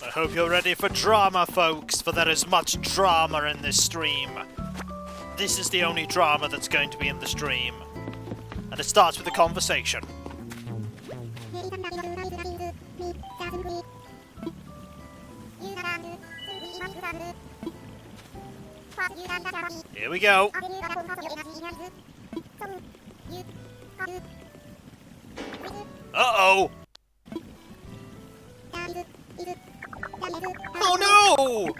I hope you're ready for drama, folks, for there is much drama in this stream. This is the only drama that's going to be in the stream. And it starts with a conversation. Here we go. Uh-oh! Oh no!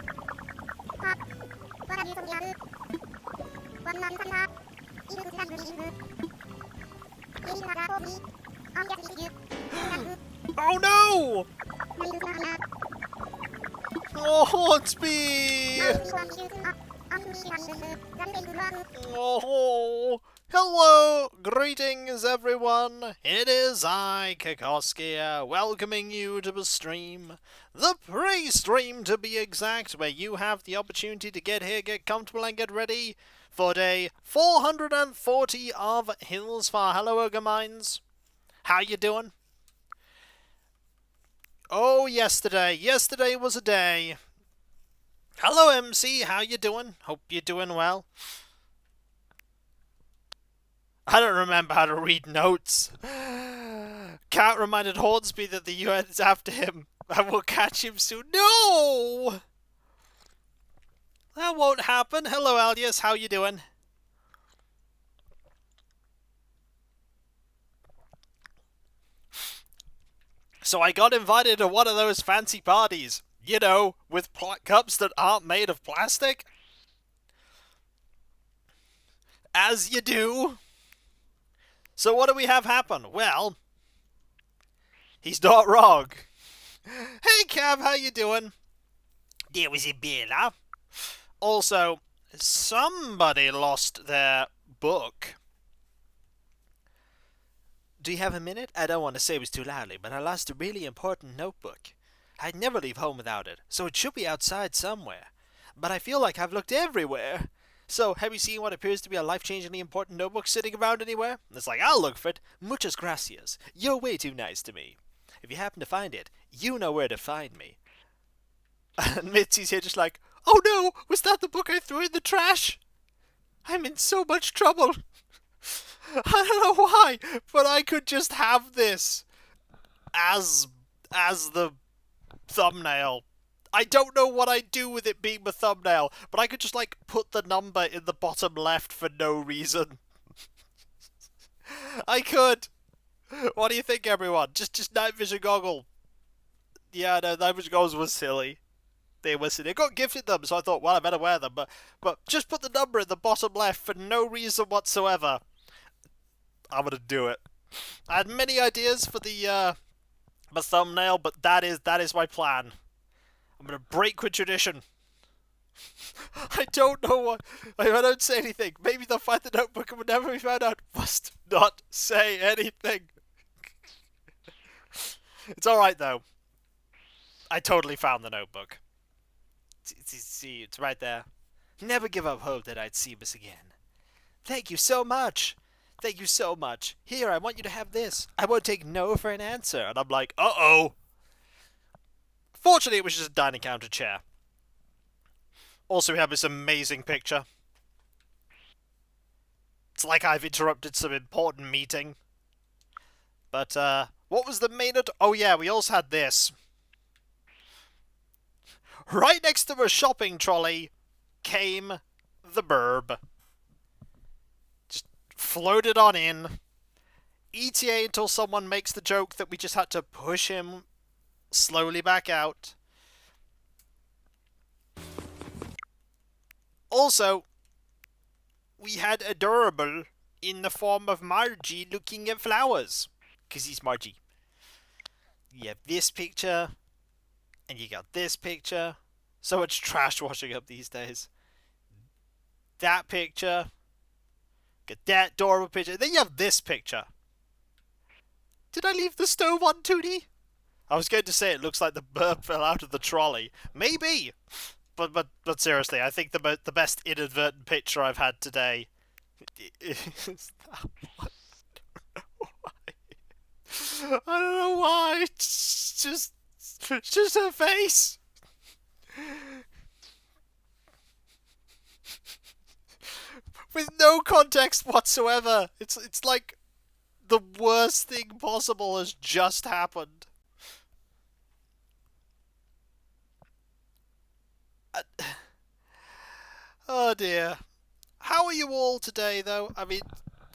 Oh no! Oh, Hornsby! Oh, hello! Greetings, everyone! It is I, Kikoskia, welcoming you to the stream. The pre-stream, to be exact, where you have the opportunity to get here, get comfortable, and get ready for day 440 of Hills Far. Hello, Ogre Minds. How you doing? Oh, yesterday. Yesterday was a day. Hello, MC. How you doing? Hope you're doing well. I don't remember how to read notes. Cat reminded Hornsby that the UN is after him and will catch him soon. No! That won't happen. Hello, Alias. How you doing? So I got invited to one of those fancy parties. You know, with cups that aren't made of plastic. As you do. So what do we have happen? Well, he's not wrong. Hey, Cav, how you doing? There was a Bella. Also, somebody lost their book. Do you have a minute? I don't want to say it was too loudly, but I lost a really important notebook. I'd never leave home without it, so it should be outside somewhere. But I feel like I've looked everywhere. So, have you seen what appears to be a life-changingly important notebook sitting around anywhere? It's like, I'll look for it. Muchas gracias. You're way too nice to me. If you happen to find it, you know where to find me. And Mitzi's here just like, oh no, was that the book I threw in the trash? I'm in so much trouble. I don't know why, but I could just have this as the thumbnail. I don't know what I'd do with it being the thumbnail, but I could just, like, put the number in the bottom left for no reason. I could. What do you think, everyone? Just night vision goggle. Yeah, no, night vision goggles was silly. They were silly. I got gifted them, so I thought, well, I better wear them. But just put the number in the bottom left for no reason whatsoever. I'm gonna do it. I had many ideas for the thumbnail, but that is my plan. I'm gonna break with tradition. I don't know what. I don't say anything. Maybe they'll find the notebook and will never be found out. Must not say anything. It's alright though. I totally found the notebook. See, it's right there. Never give up hope that I'd see this again. Thank you so much. Thank you so much. Here, I want you to have this. I won't take no for an answer. And I'm like, uh-oh. Fortunately, it was just a dining counter chair. Also, we have this amazing picture. It's like I've interrupted some important meeting. But, what was the main... Oh, yeah, we also had this. Right next to a shopping trolley came the burb. Just floated on in. ETA until someone makes the joke that we just had to push him slowly back out. Also, we had Adorable in the form of Margie looking at flowers. Because he's Margie. You have this picture. And you got this picture. So much trash washing up these days. That picture. Got that adorable picture. Then you have this picture. Did I leave the stove on, Tootie? I was going to say it looks like the burp fell out of the trolley. Maybe. But seriously, I think the best inadvertent picture I've had today is that one. I don't know why. It's just It's just her face. With no context whatsoever. It's like the worst thing possible has just happened. Uh, oh dear. How are you all today, though? I mean,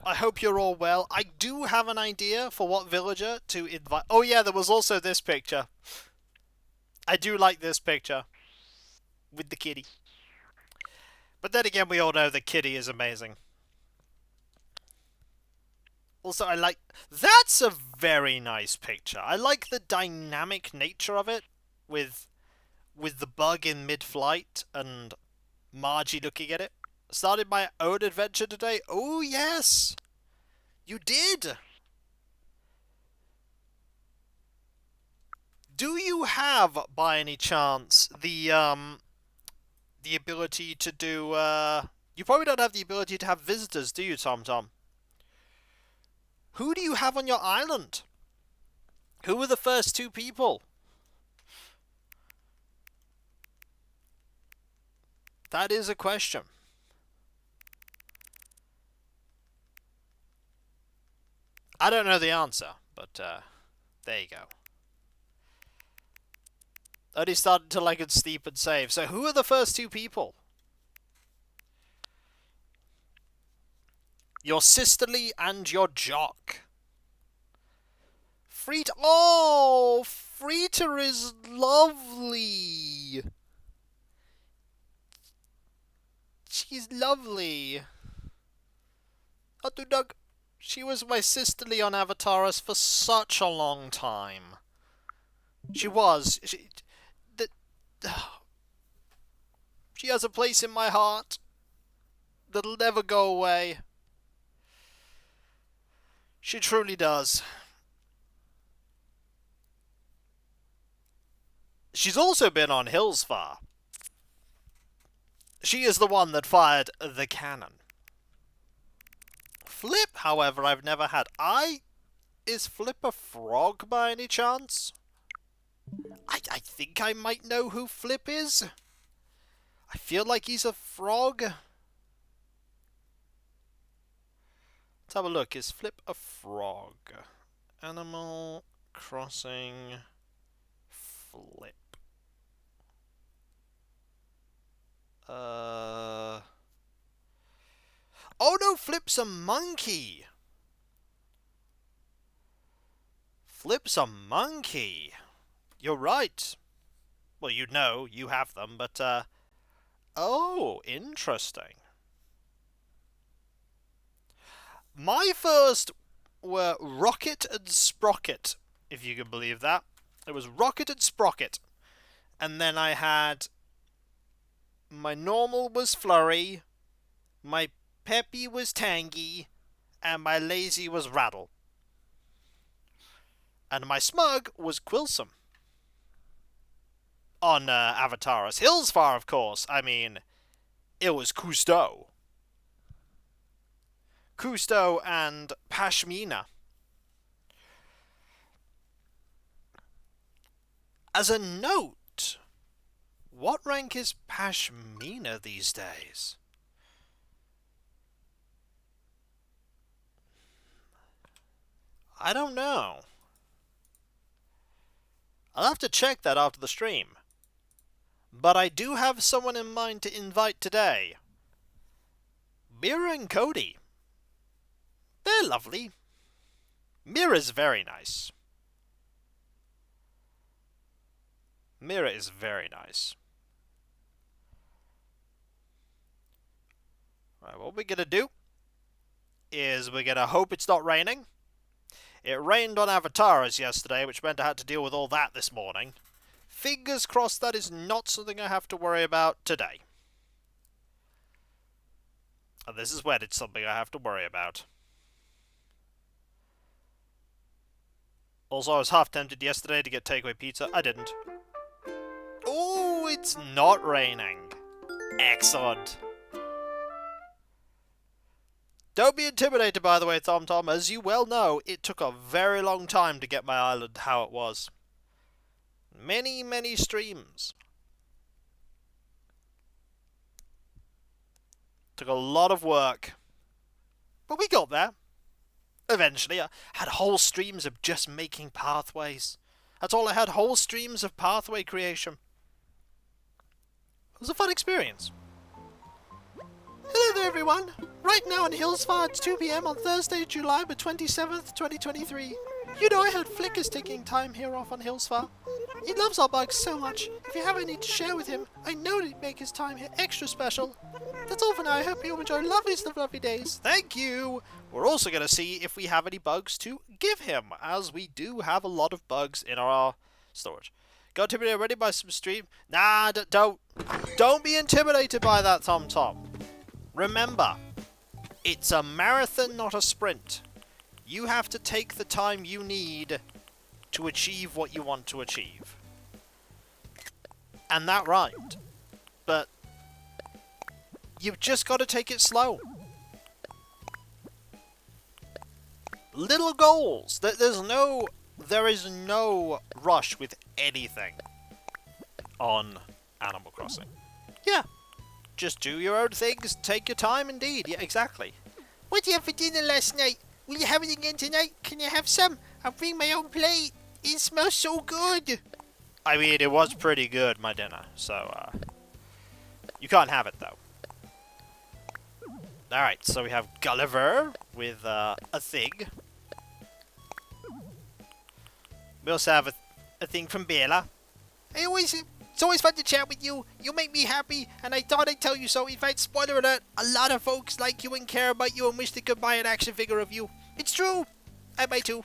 I hope you're all well. I do have an idea for what villager to invite. Oh yeah, there was also this picture. I do like this picture. With the kitty. But then again, we all know the kitty is amazing. Also, I like... That's a very nice picture. I like the dynamic nature of it. With the bug in mid-flight and Margie looking at it. Started my own adventure today. Oh, yes! You did! Do you have, by any chance, the ability to do, You probably don't have the ability to have visitors, do you, Tom Tom? Who do you have on your island? Who were the first two people? That is a question. I don't know the answer, but, there you go. Only started till I could sleep and save. So who are the first two people? Your sisterly and your jock. Frita... Oh! Frita is lovely! She's lovely. Duck. She was my sisterly on Avataris for such a long time. She was. She has a place in my heart that'll never go away. She truly does. She's also been on Hillsfar. She is the one that fired the cannon. Flip, however, I've never had. Is Flip a frog by any chance? I think I might know who Flip is. I feel like he's a frog. Let's have a look. Is Flip a frog? Animal Crossing Flip. Oh no, Flip's a monkey. Flip's a monkey. You're right. Well, you know, you have them, but, oh, interesting. My first were Rocket and Sprocket, if you can believe that. It was Rocket and Sprocket. And then I had... My normal was Flurry, my peppy was Tangy, and my lazy was Rattle. And my smug was Quilsome. On Avataris Hillsfar, of course. I mean, it was Cousteau. Cousteau and Pashmina. As a note, what rank is Pashmina these days? I don't know. I'll have to check that after the stream. But I do have someone in mind to invite today. Mira and Cody. They're lovely. Mira's very nice. Mira is very nice. Right, what we're gonna do is we're gonna hope it's not raining. It rained on Avataris yesterday, which meant I had to deal with all that this morning. Fingers crossed that is not something I have to worry about today. And this is when it's something I have to worry about. Also, I was half tempted yesterday to get takeaway pizza. I didn't. Oh, it's not raining. Excellent. Don't be intimidated, by the way, Tom Tom. As you well know, it took a very long time to get my island how it was. Many, many streams. Took a lot of work. But we got there. Eventually, I had whole streams of just making pathways. That's all I had, whole streams of pathway creation. It was a fun experience. Hello there, everyone. Right now in Hillsfar, it's 2 p.m. on Thursday, July the 27th, 2023. You know, I heard Flick is taking time here off on Hillsfar. He loves our bugs so much. If you have any to share with him, I know it'd make his time here extra special. That's all for now. I hope you enjoy loveliest of lovely days. Thank you! We're also going to see if we have any bugs to give him, as we do have a lot of bugs in our storage. Got intimidated already by some stream? Nah, don't be intimidated by that, Tom Tom. Remember, it's a marathon, not a sprint. You have to take the time you need to achieve what you want to achieve. And that rhymed. But you've just got to take it slow. Little goals. There is no rush with anything on Animal Crossing. Yeah. Just do your own things, take your time indeed. Yeah, exactly. What did you have for dinner last night? Will you have it again tonight? Can you have some? I'll bring my own plate. It smells so good. I mean, it was pretty good, my dinner. So, you can't have it, though. Alright, so we have Gulliver with a thing. We also have a thing from Bella. It's always fun to chat with you. You make me happy, and I thought I'd tell you so. In fact, spoiler alert, a lot of folks like you and care about you and wish they could buy an action figure of you. It's true. I buy too.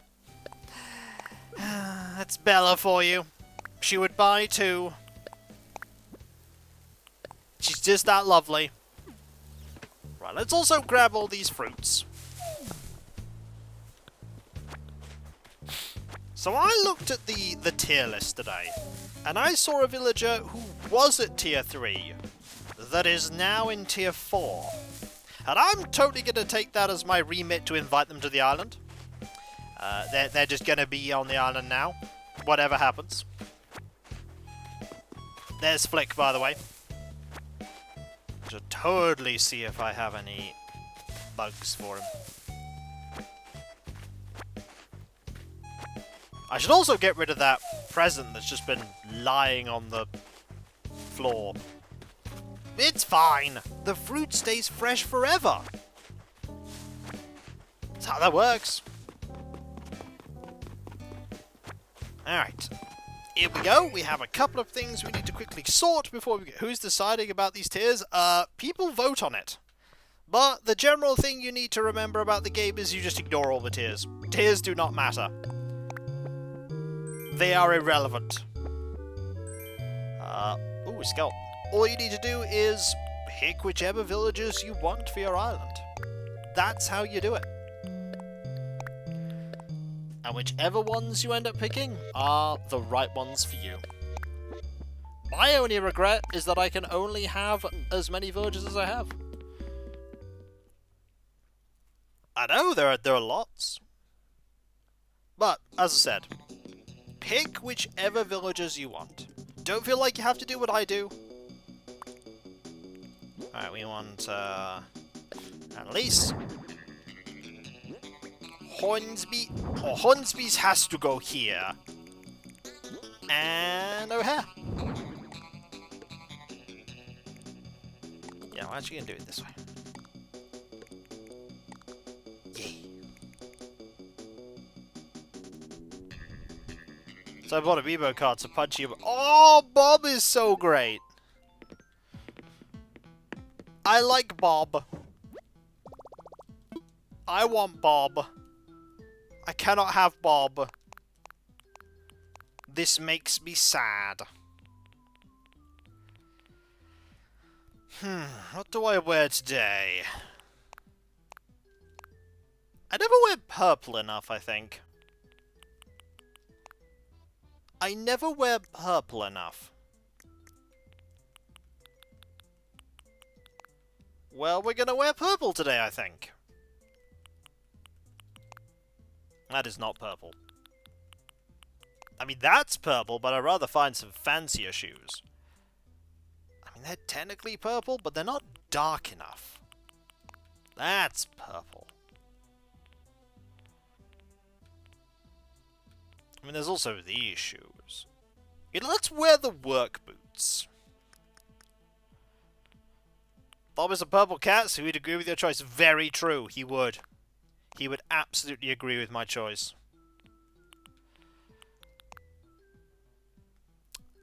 That's Bella for you. She would buy too. She's just that lovely. Right, let's also grab all these fruits. So I looked at the tier list today, and I saw a villager who was at tier 3 that is now in tier 4. And I'm totally going to take that as my remit to invite them to the island. They're just going to be on the island now, whatever happens. There's Flick, by the way. To totally see if I have any bugs for him. I should also get rid of that present that's just been lying on the floor. It's fine. The fruit stays fresh forever. That's how that works. Alright. Here we go. We have a couple of things we need to quickly sort before we get... Who's deciding about these tiers? People vote on it. But the general thing you need to remember about the game is you just ignore all the tiers. Tiers do not matter. They are irrelevant. Ooh, Scout. All you need to do is pick whichever villagers you want for your island. That's how you do it. And whichever ones you end up picking are the right ones for you. My only regret is that I can only have as many villagers as I have. I know, there are lots. But, as I said, pick whichever villagers you want. Don't feel like you have to do what I do. Alright, we want, at least Hornsby. Oh, Hornsby's has to go here. And O'Hare. Yeah, we're actually gonna do it this way. Yay. So I bought a Bebo card to punch you. Oh, Bob is so great. I like Bob. I want Bob. I cannot have Bob. This makes me sad. What do I wear today? I never wear purple enough, I think. I never wear purple enough. Well, we're gonna wear purple today, I think. That is not purple. I mean, that's purple, but I'd rather find some fancier shoes. I mean, they're technically purple, but they're not dark enough. That's purple. I mean, there's also these shoes. Let's wear the work boots. Bob is a purple cat, so he'd agree with your choice. Very true, he would. He would absolutely agree with my choice.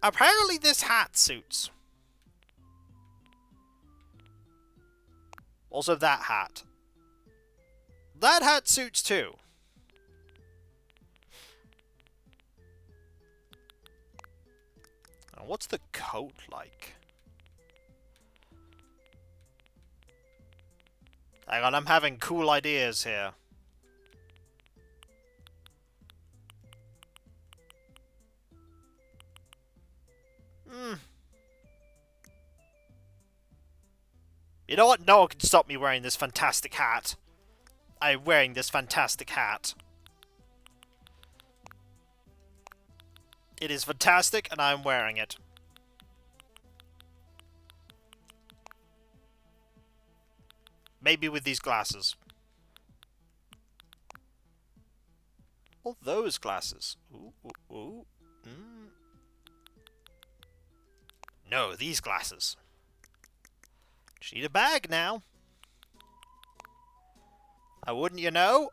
Apparently this hat suits. Also that hat. That hat suits too. Now, what's the coat like? Hang on, I'm having cool ideas here. You know what? No one can stop me wearing this fantastic hat. I'm wearing this fantastic hat. It is fantastic, and I'm wearing it. Maybe with these glasses. Or those glasses. Ooh, ooh, ooh. No, these glasses. Just need a bag now. Wouldn't you know?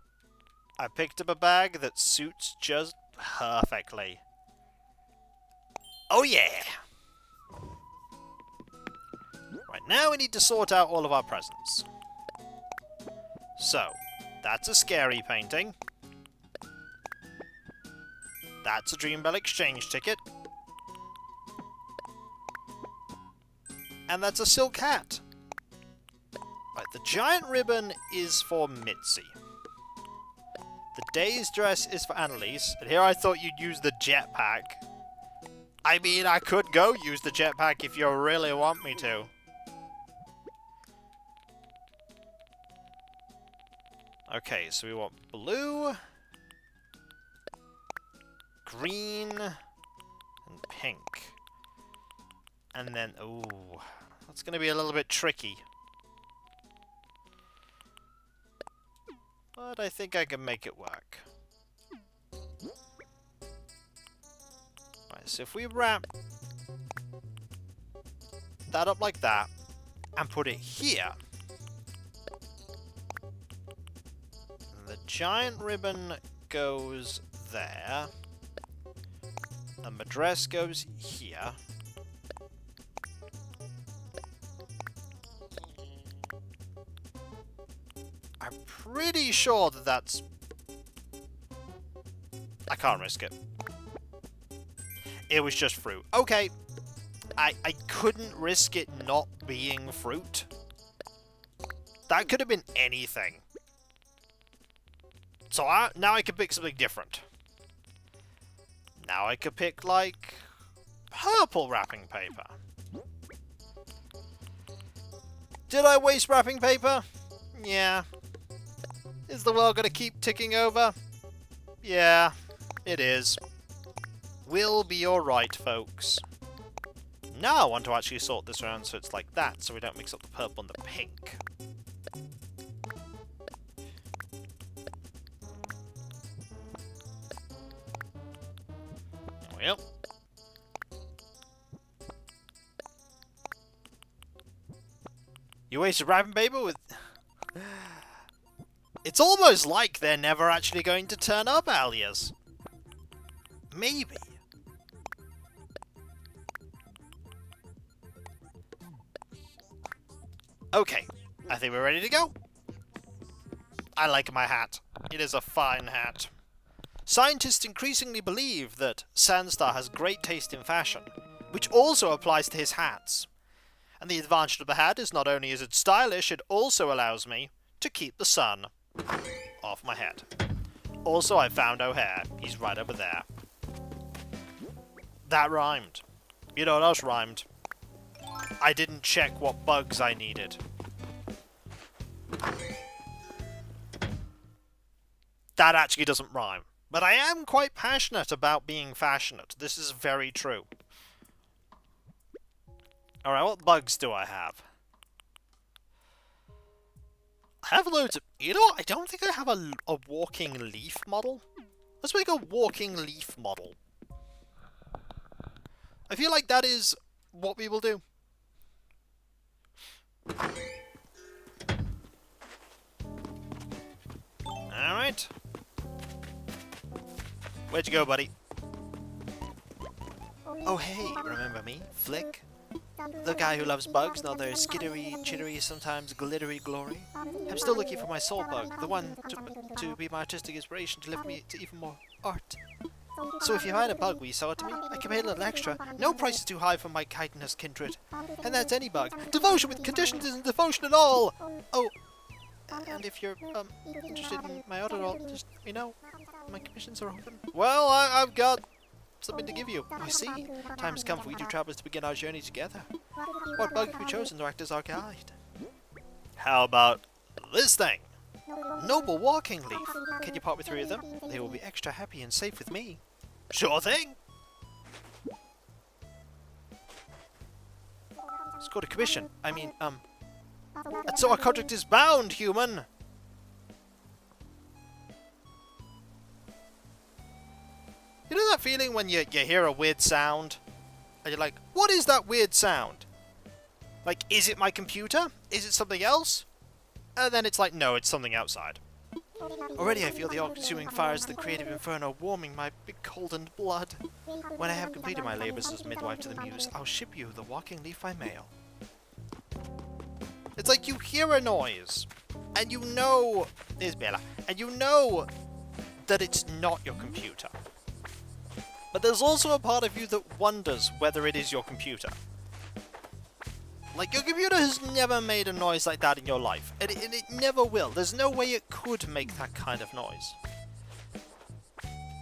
I picked up a bag that suits just perfectly. Oh yeah! Right, now we need to sort out all of our presents. So, that's a scary painting. That's a Dream Bell exchange ticket. And that's a silk hat. Right, the giant ribbon is for Mitzi. The day's dress is for Annalise. And here I thought you'd use the jetpack. I mean, I could go use the jetpack if you really want me to. Okay, so we want blue, green, and pink. And then, ooh, that's going to be a little bit tricky. But I think I can make it work. Right, so if we wrap that up like that, and put it here, the giant ribbon goes there, and my dress goes here. I'm pretty sure that that's... I can't risk it. It was just fruit. Okay. I couldn't risk it not being fruit. That could have been anything. So now I can pick something different. Now I could pick, like, purple wrapping paper. Did I waste wrapping paper? Yeah. Is the world gonna keep ticking over? Yeah, it is. We'll be alright, folks. Now I want to actually sort this around so it's like that, so we don't mix up the purple and the pink. Well. You wasted wrapping paper with... It's almost like they're never actually going to turn up, Alias. Maybe. Okay, I think we're ready to go. I like my hat. It is a fine hat. Scientists increasingly believe that Sandstar has great taste in fashion, which also applies to his hats. And the advantage of the hat is not only is it stylish, it also allows me to keep the sun off my head. Also, I found O'Hare. He's right over there. That rhymed. You know what else rhymed? I didn't check what bugs I needed. That actually doesn't rhyme. But I am quite passionate about being fashionate. This is very true. Alright, what bugs do I have? I have loads of... You know what? I don't think I have a walking leaf model. Let's make a walking leaf model. I feel like that is what we will do. Alright. Where'd you go, buddy? Oh, hey, remember me? Flick? The guy who loves bugs, now they're skittery, chittery, sometimes glittery glory. I'm still looking for my soul bug, the one to be my artistic inspiration, to lift me to even more art. So if you find a bug, will you sell it to me? I can pay a little extra. No price is too high for my kindness, kindred. And that's any bug. Devotion with conditions isn't devotion at all! Oh, and if you're, interested in my art at all, just, you know, my commissions are open. Well, I've got something to give you. I see. Time has come for we two travelers to begin our journey together. What bug have you chosen to act as our guide? How about this thing? Noble walking leaf. Can you part with 3 of them? They will be extra happy and safe with me. Sure thing. Let's go to commission. I mean, and so our contract is bound, human. You know that feeling when you hear a weird sound? And you're like, what is that weird sound? Like, is it my computer? Is it something else? And then it's like, no, it's something outside. Already I feel the all-consuming fires of the creative inferno warming my big cold blood. When I have completed my labors as midwife to the muse, I'll ship you the walking leaf by mail. It's like you hear a noise, and you know... There's Bella. And you know that it's not your computer. But there's also a part of you that wonders whether it is your computer. Like, your computer has never made a noise like that in your life. And it never will. There's no way it could make that kind of noise.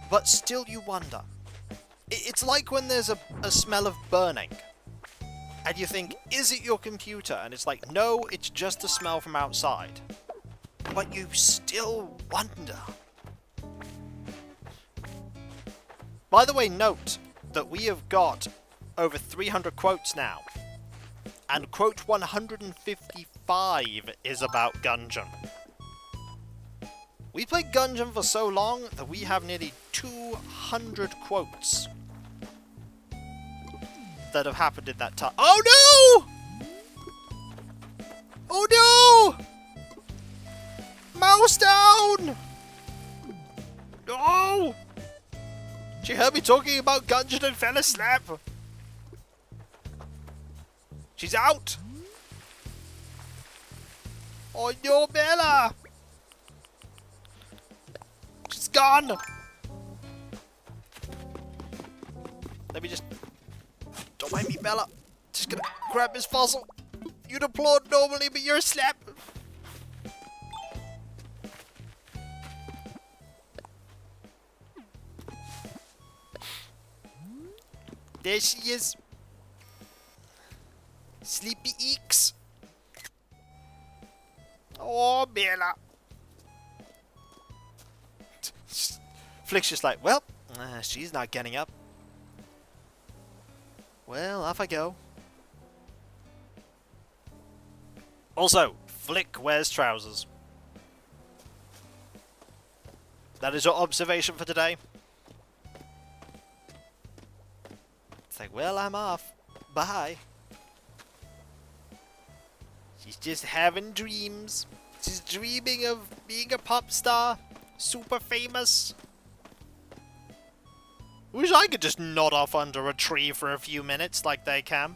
But still you wonder. It's like when there's a smell of burning. And you think, is it your computer? And it's like, no, it's just a smell from outside. But you still wonder. By the way, note that we have got over 300 quotes now. And quote 155 is about Gungeon. We played Gungeon for so long that we have nearly 200 quotes that have happened in that time. Oh no! Oh no! Mouse down! No! She heard me talking about Gungeon and fell asleep. She's out! Oh no, Bella! She's gone! Let me just... Don't mind me, Bella. Just gonna grab this fossil. You'd applaud normally, but you're asleep. There she is. Sleepy Eeks. Oh, Bella. Flick's just like, well, she's not getting up. Well, off I go. Also, Flick wears trousers. That is your observation for today. It's like, well, I'm off. Bye. She's just having dreams. She's dreaming of being a pop star. Super famous. Wish I could just nod off under a tree for a few minutes like they can.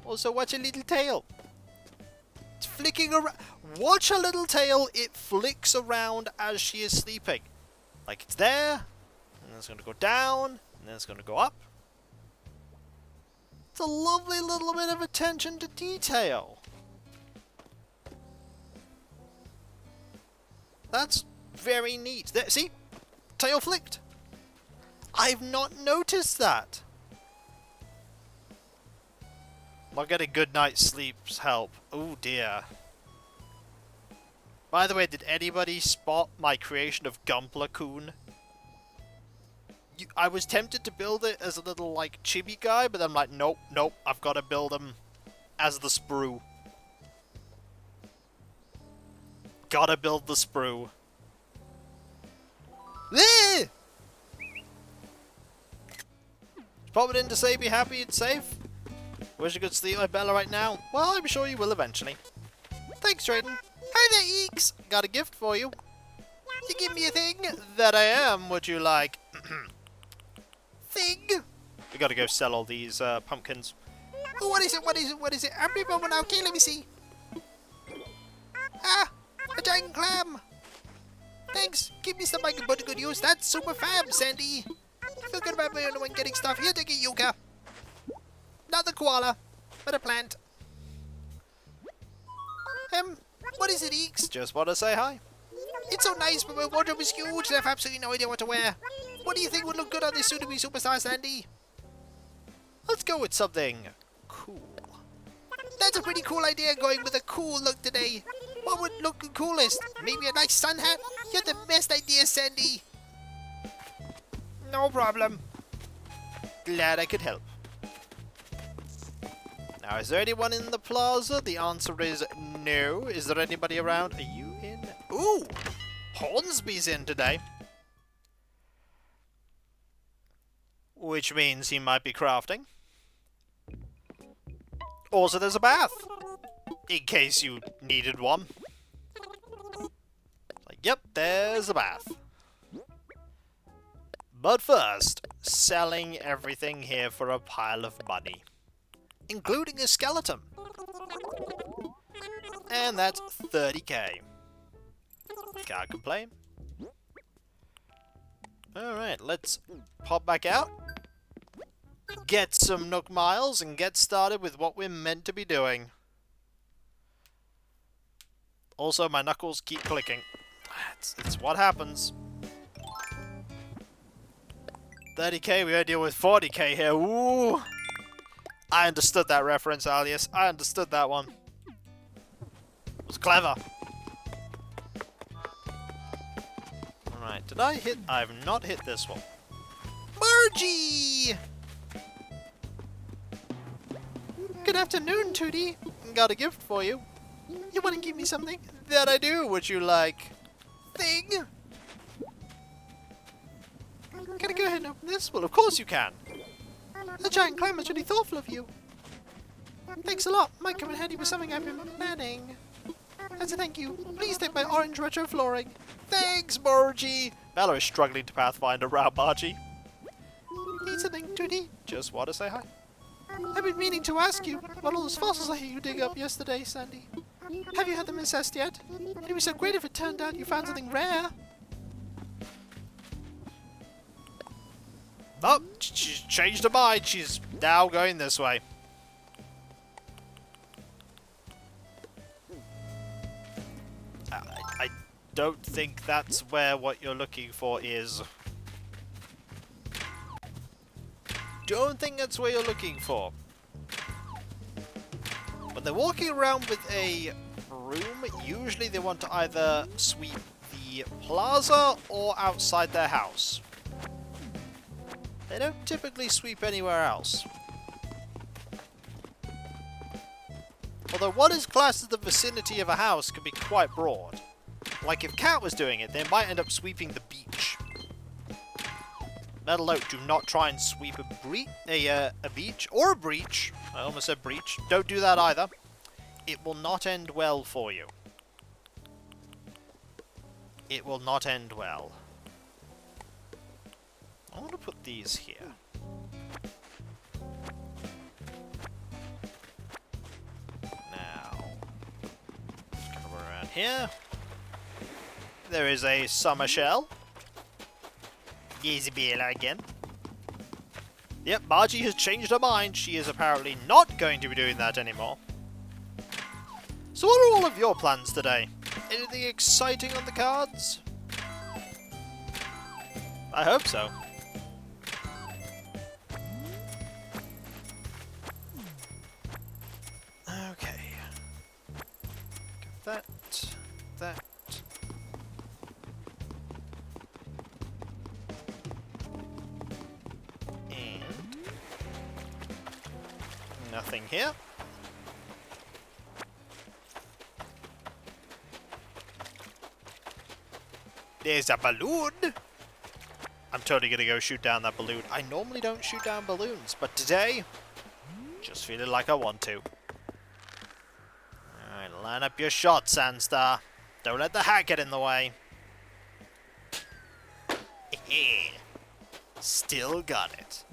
Also, watch her little tail. It's flicking around. Watch her little tail. It flicks around as she is sleeping. Like it's there. And then it's going to go down. And then it's going to go up. It's a lovely little bit of attention to detail. That's very neat. There, see? Tail flicked. I've not noticed that. I'll get a good night's sleep's help. Oh dear. By the way, did anybody spot my creation of Gunpla-kun? I was tempted to build it as a little, like, chibi guy, but I'm like, nope, nope, I've got to build him as the sprue. Gotta build the sprue. Eh! Pop it in to say be happy and safe. Wish you could sleep like Bella right now. Well, I'm sure you will eventually. Thanks, Drayden. Hi there, Eeks. Got a gift for you. You give me a thing? That I am, would you like? Thing? We gotta go sell all these pumpkins. Oh, what is it? What is it? What is it? Every moment now. Okay, let me see. Ah, a giant clam. Thanks. Give me some I can put to good use. That's super fab, Sandy. Feel good about my own one getting stuff. Here, take a yucca. Not the koala, but a plant. What is it, Eeks? Just want to say hi. It's so nice, but my wardrobe is huge and I have absolutely no idea what to wear. What do you think would look good on this soon-to-be superstar, Sandy? Let's go with something cool. That's a pretty cool idea, going with a cool look today. What would look the coolest? Maybe a nice sun hat? You're the best idea, Sandy. No problem. Glad I could help. Now, is there anyone in the plaza? The answer is no. Is there anybody around? Are you in? Ooh! Hornsby's in today. Which means he might be crafting. Also, there's a bath. In case you needed one. Like, yep, there's a bath. But first, selling everything here for a pile of money. Including a skeleton. And that's 30k. Can't complain. Alright, let's pop back out. Get some Nook Miles and get started with what we're meant to be doing. Also, my knuckles keep clicking. It's what happens. 30k, we gotta deal with 40k here. Ooh! I understood that reference, Alias. I understood that one. It was clever. Alright, did I hit? I have not hit this one. Margie! Good afternoon, Tootie. Got a gift for you. You want to give me something? That I do. Would you like? Thing? Can I go ahead and open this? Well, of course you can. The giant clam is really thoughtful of you. Thanks a lot. Might come in handy with something I've been planning. As a thank you, please take my orange retro flooring. Thanks, Margie. Bella is struggling to pathfind around Margie. Need something, Tootie? Just want to say hi. I've been meaning to ask you about all those fossils I hear you dig up yesterday, Sandy. Have you had them assessed yet? It'd be so great if it turned out you found something rare. Oh, she's changed her mind. She's now going this way. I don't think that's where what you're looking for is. Don't think that's where you're looking for. When they're walking around with a broom, usually they want to either sweep the plaza or outside their house. They don't typically sweep anywhere else. Although what is classed as the vicinity of a house can be quite broad. Like if Cat was doing it, they might end up sweeping the beach. Metal note, do not try and sweep a beach or a breach. I almost said breach. Don't do that either. It will not end well for you. It will not end well. I want to put these here. Now, come around here. There is a summer shell. Isabella again. Yep, Margie has changed her mind. She is apparently not going to be doing that anymore. So what are all of your plans today? Anything exciting on the cards? I hope so. Okay. That. Nothing here. There's a balloon! I'm totally gonna go shoot down that balloon. I normally don't shoot down balloons, but today, just feeling like I want to. Alright, line up your shot, Sandstar. Don't let the hat get in the way. Still got it.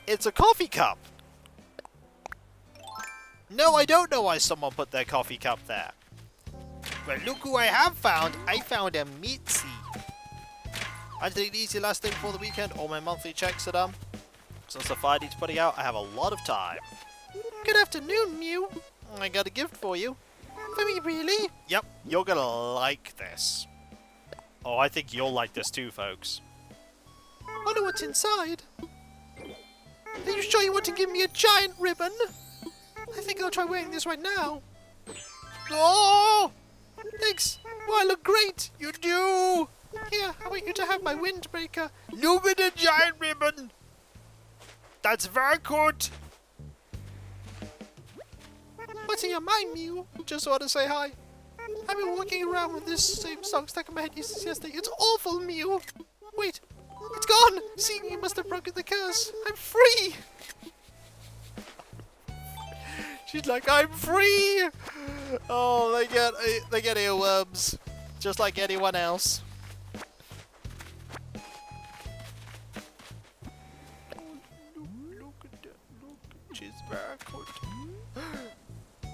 It's a coffee cup! No, I don't know why someone put their coffee cup there. Well, look who I have found. I found a Mitzi. I take it easy last day before the weekend. All my monthly checks are done. Since the Friday's putting out, I have a lot of time. Good afternoon, Mew. I got a gift for you. For me, really? Yep, you're gonna like this. Oh, I think you'll like this too, folks. I wonder what's inside. Are you sure you want to give me a giant ribbon? I think I'll try wearing this right now. Oh! Thanks. Oh, I look great. You do. Here, I want you to have my windbreaker. You with a giant ribbon. That's very good. What's in your mind, Mew? Just want to say hi. I've been walking around with this same song stuck in my head since yesterday. It's awful, Mew. Wait, it's gone. See, you must have broken the curse. I'm free. She's like, I'm free. Oh, they get earworms, just like anyone else. Look at that. Look, she's very good.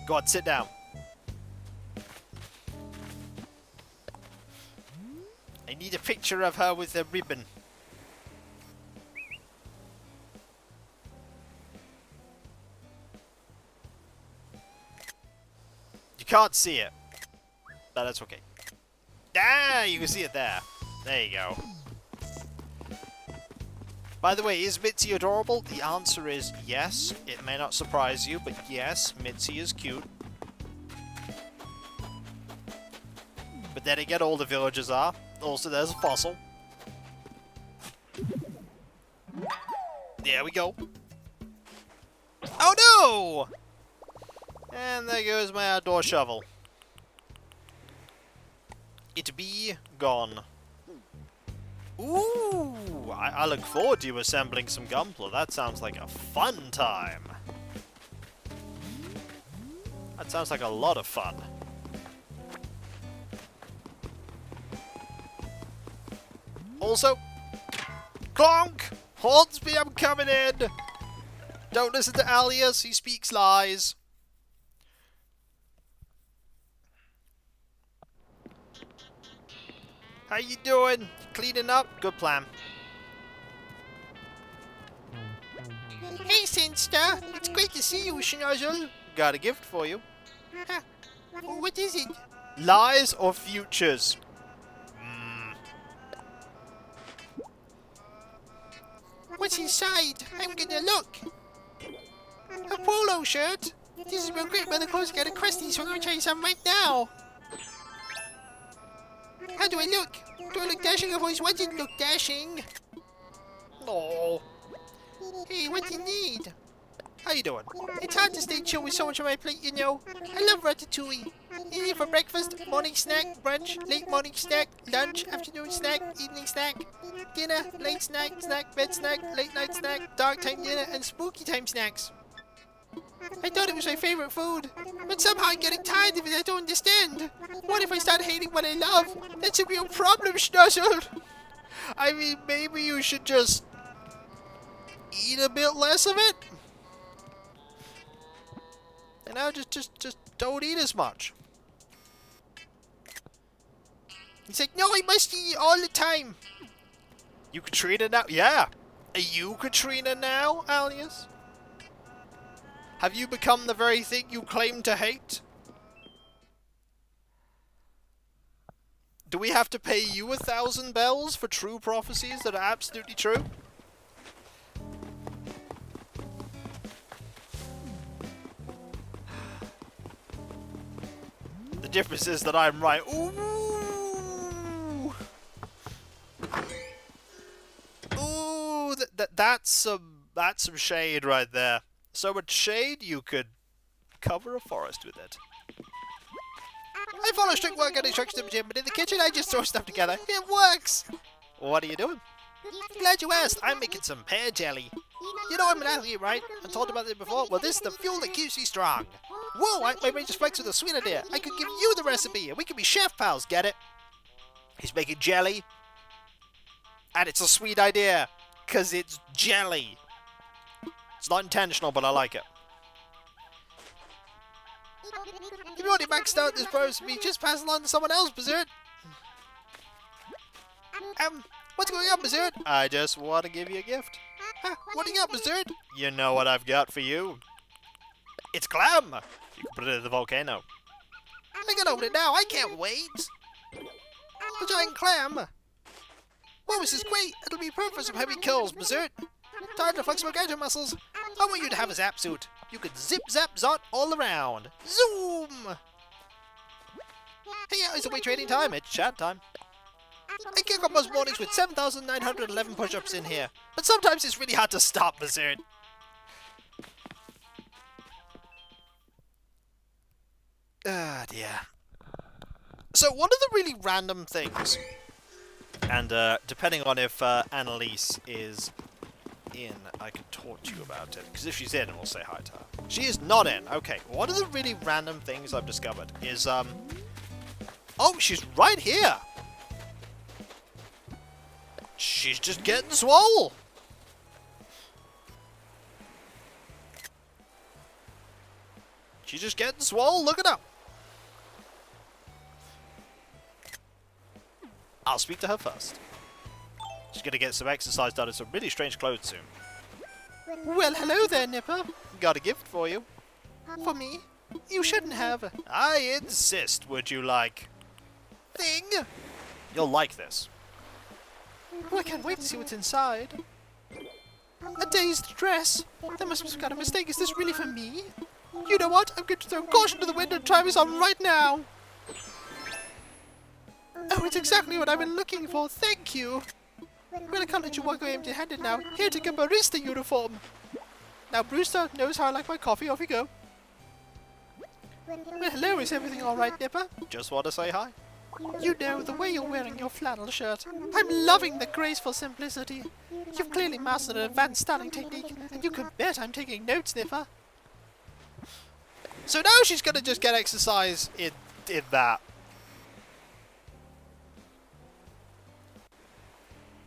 Go on, sit down. I need a picture of her with a ribbon. You can't see it, but that's okay. Ah, you can see it there. There you go. By the way, is Mitzi adorable? The answer is yes. It may not surprise you, but yes, Mitzi is cute. But then again, all the villagers are. Also, there's a fossil. There we go. Oh no! And there goes my outdoor shovel. It be gone. Ooh! I look forward to you assembling some Gunpla. That sounds like a fun time. That sounds like a lot of fun. Also, Clonk! Hornsby, I'm coming in! Don't listen to Alias, he speaks lies. How you doing? Cleaning up? Good plan. Hey, Sinster! It's great to see you, Schnozzle. Got a gift for you. Huh. What is it? Lies or futures? What's inside? I'm gonna look. A polo shirt? This is real great, but the clothes get a crusty, so I'm gonna try you some right now. How do I look? Do I look dashing? I've always wanted to look dashing. Oh. Hey, what do you need? How you doing? It's hard to stay chill with so much on my plate, you know. I love ratatouille. Eat it for breakfast, morning snack, brunch, late morning snack, lunch, afternoon snack, evening snack, dinner, late snack, bed snack, late night snack, dark time dinner, and spooky time snacks. I thought it was my favorite food, but somehow I'm getting tired of it. I don't understand. What if I start hating what I love? That's a real problem, Schnozzle. I mean, maybe you should just eat a bit less of it. You know, just don't eat as much. He's like, no, I must eat all the time. You Katrina now? Yeah. Are you Katrina now, Alias? Have you become the very thing you claim to hate? Do we have to pay you 1,000 bells for true prophecies that are absolutely true? The difference is that I'm right. Ooh! Ooh, that's some That's some shade right there. So much shade you could cover a forest with it. I follow strict work and instructions in the gym, but in the kitchen I just throw stuff together. It works! What are you doing? Glad you asked. I'm making some pear jelly. You know I'm an athlete, right? I told you about it before. Well, this is the fuel that keeps me strong. Whoa, my brain just flexed with a sweet idea. I could give you the recipe, and we could be chef pals, get it? He's making jelly, and it's a sweet idea, because it's jelly. It's not intentional, but I like it. If you already maxed out this recipe, just pass it along to someone else, Berserk. What's going on, Berserk? I just want to give you a gift. What do you got, Berserk? You know what I've got for you. It's clam. You can put it in the volcano. I can open it now. I can't wait. A giant clam. Whoa, this is great. It'll be perfect for some heavy kills, Berserk. Tired of flexible gadget muscles. I want you to have a zap suit. You can zip, zap, zot all around. Zoom! Hey, it's a weight training time. It's chat time. I kick up most mornings with 7,911 push-ups in here. But sometimes it's really hard to stop, Berserk. Ah, dear. So, one of the really random things, and depending on if Annalise is in, I can talk to you about it. Because if she's in, we'll say hi to her. She is not in. Okay, one of the really random things I've discovered is, oh, she's right here! She's just getting swole! She's just getting swole, look at her! I'll speak to her first. She's gonna get some exercise done in some really strange clothes soon. Well, hello there, Nipper. Got a gift for you. For me? You shouldn't have. I insist, would you like? Thing? You'll like this. Oh, I can't wait to see what's inside. A dazed dress? There must be some kind of mistake. Is this really for me? You know what? I'm going to throw caution to the wind and try this on right now. Oh, it's exactly what I've been looking for. Thank you. Well, I can't let you walk away empty-handed now. Here, take a barista uniform. Now, Brewster knows how I like my coffee. Off you go. Well, hello. Is everything all right, Nipper? Just want to say hi. You know, the way you're wearing your flannel shirt. I'm loving the graceful simplicity. You've clearly mastered an advanced styling technique, and you can bet I'm taking notes, Nipper. So now she's gonna just get exercise in that.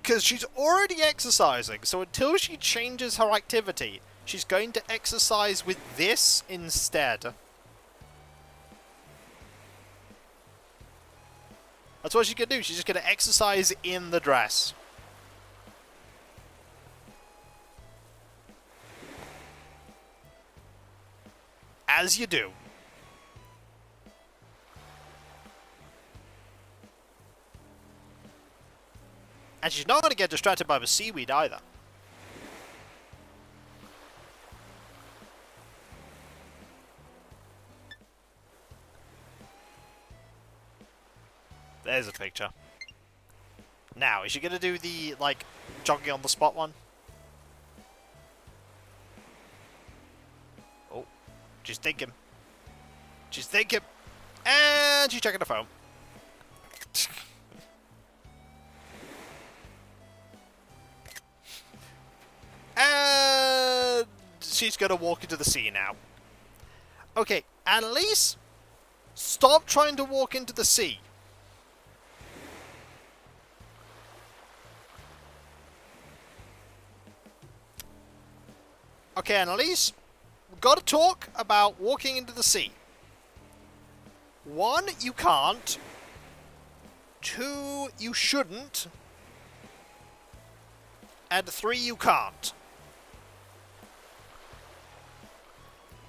Because she's already exercising, so until she changes her activity, she's going to exercise with this instead. That's what she's going to do. She's just going to exercise in the dress. As you do. And she's not going to get distracted by the seaweed either. There's a picture. Now, is she going to do the, like, jogging on the spot one? Oh, she's thinking. She's thinking. And she's checking the phone. And she's going to walk into the sea now. Okay, Annalise, stop trying to walk into the sea. Okay, Annalise, we've got to talk about walking into the sea. 1, you can't. 2, you shouldn't. And 3, you can't.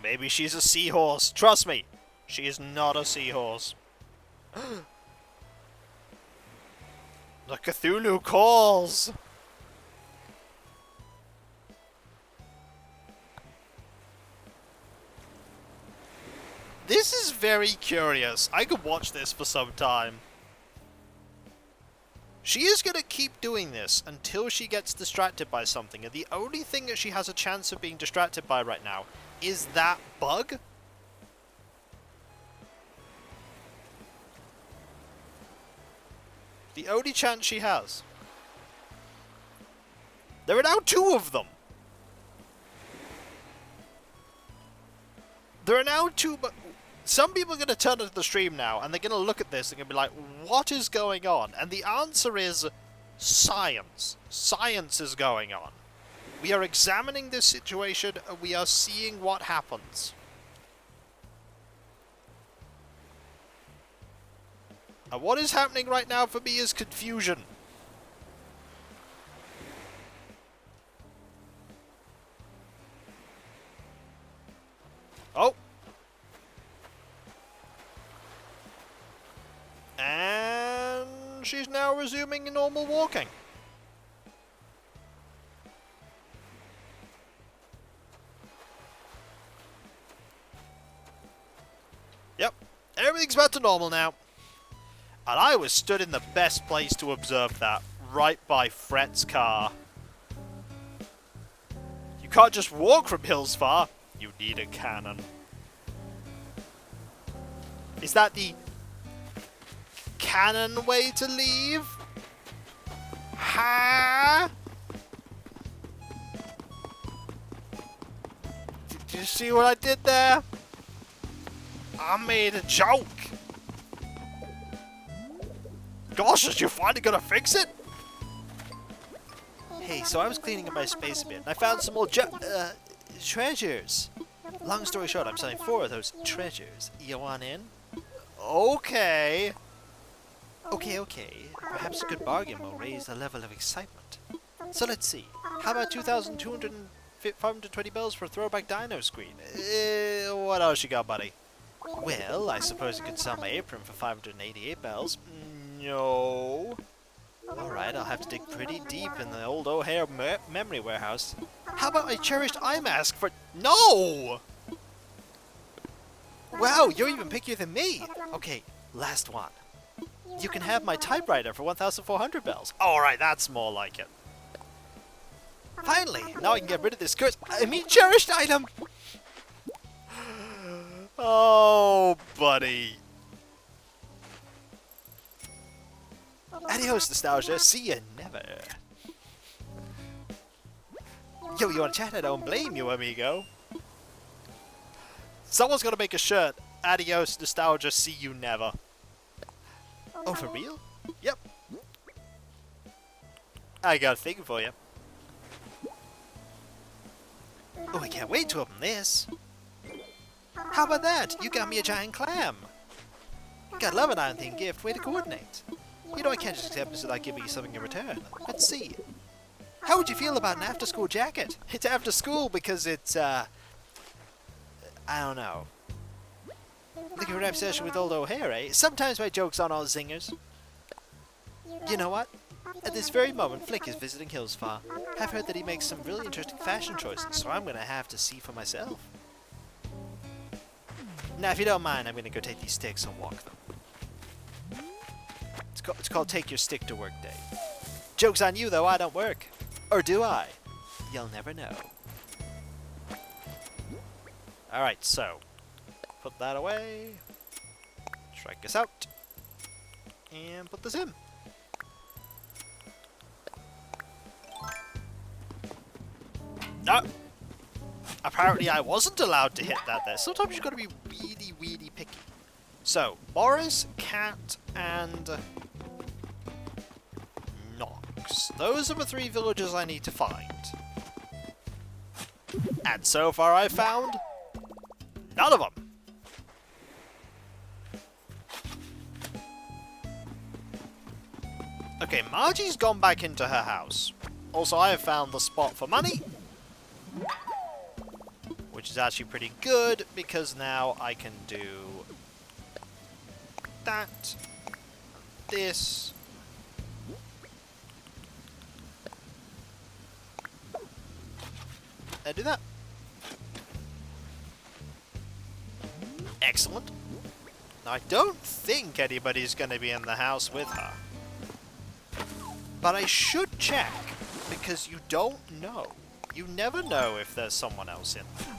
Maybe she's a seahorse. Trust me, she is not a seahorse. The Cthulhu calls. This is very curious. I could watch this for some time. She is going to keep doing this until she gets distracted by something, and the only thing that she has a chance of being distracted by right now is that bug. The only chance she has. There are now 2 of them. There are now 2, but some people are going to turn into the stream now, and they're going to look at this and going to be like, what is going on? And the answer is science. Science is going on. We are examining this situation, and we are seeing what happens. And what is happening right now for me is confusion. Oh. And she's now resuming normal walking. Yep, everything's back to normal now. And I was stood in the best place to observe that, right by Fret's car. You can't just walk from Hills Far. You need a cannon. Is that the cannon way to leave? Ha! Did you see what I did there? I made a joke. Gosh, is you finally gonna fix it? Hey, so I was cleaning up my space a bit, and I found some old treasures. Long story short, I'm selling 4 of those treasures. You want in? Okay. Okay. Perhaps a good bargain will raise the level of excitement. So let's see. How about 2,520 bells for a throwback dino screen? What else you got, buddy? Well, I suppose you could sell my apron for 588 bells. No. Alright, I'll have to dig pretty deep in the old O'Hare memory warehouse. How about my cherished eye mask for... No! Wow, you're even pickier than me! Okay, last one. You can have my typewriter for 1,400 bells. Alright, that's more like it. Finally, now I can get rid of this curse. I mean, cherished item! Oh, buddy. Adios, nostalgia. See you never. Yo, you wanna chat? I don't blame you, amigo. Someone's gonna make a shirt. Adios, nostalgia. See you never. Oh, for real? Yep. I got a thing for you. Oh, I can't wait to open this. How about that? You got me a giant clam. Gotta love an Iron Thing gift. Way to coordinate. You know I can't just accept this without giving you something in return. Let's see. How would you feel about an after-school jacket? It's after school because it's, I don't know. Looking for an obsession with old O'Hare, eh? Sometimes my jokes aren't all zingers. You know what? At this very moment, Flick is visiting Hillsfar. I've heard that he makes some really interesting fashion choices, so I'm gonna have to see for myself. Now, if you don't mind, I'm gonna go take these sticks and walk them. It's called Take Your Stick to Work Day. Joke's on you, though, I don't work. Or do I? You'll never know. Alright, so. Put that away. Strike this out. And put this in. No! Apparently I wasn't allowed to hit that there. Sometimes you've got to be really, really picky. So, Boris, Cat, and... Nox. Those are the 3 villages I need to find. And so far I've found... none of them. Okay, Margie's gone back into her house. Also, I have found the spot for money. Which is actually pretty good, because now I can do... that. This. And do that. Excellent. Now, I don't think anybody's going to be in the house with her. But I should check, because you don't know. You never know if there's someone else in there.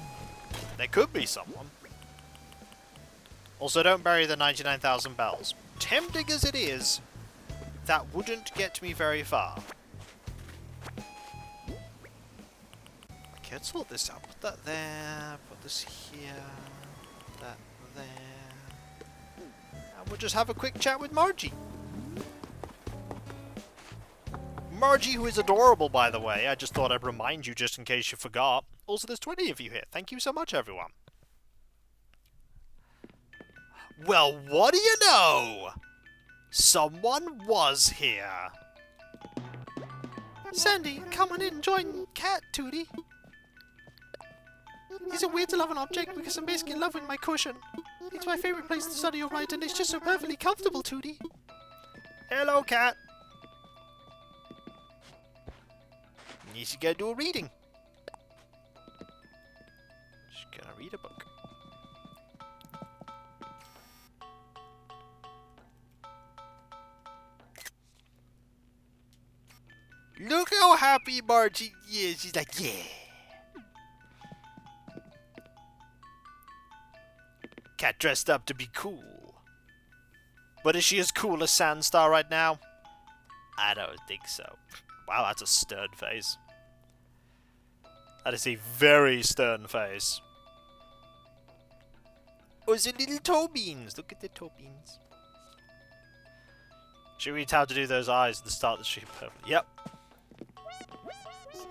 There could be someone. Also, don't bury the 99,000 bells. Tempting as it is, that wouldn't get me very far. Okay, let's sort this out. Put that there, put this here, put that there. And we'll just have a quick chat with Margie. Margie, who is adorable, by the way. I just thought I'd remind you just in case you forgot. Also, there's 20 of you here. Thank you so much, everyone. Well, what do you know? Someone was here. Sandy, come on in and join Cat, Tootie. Is it weird to love an object? Because I'm basically in love with my cushion. It's my favorite place to study or write, and it's just so perfectly comfortable, Tootie. Hello, Cat. You should go do a reading. Just gonna read a book. Look how happy Margie is. She's like, yeah. Cat dressed up to be cool. But is she as cool as Sandstar right now? I don't think so. Wow, that's a stern face. That is a very stern face. Oh, the little toe beans. Look at the toe beans. She reads how to do those eyes at the start of the stream. Yep.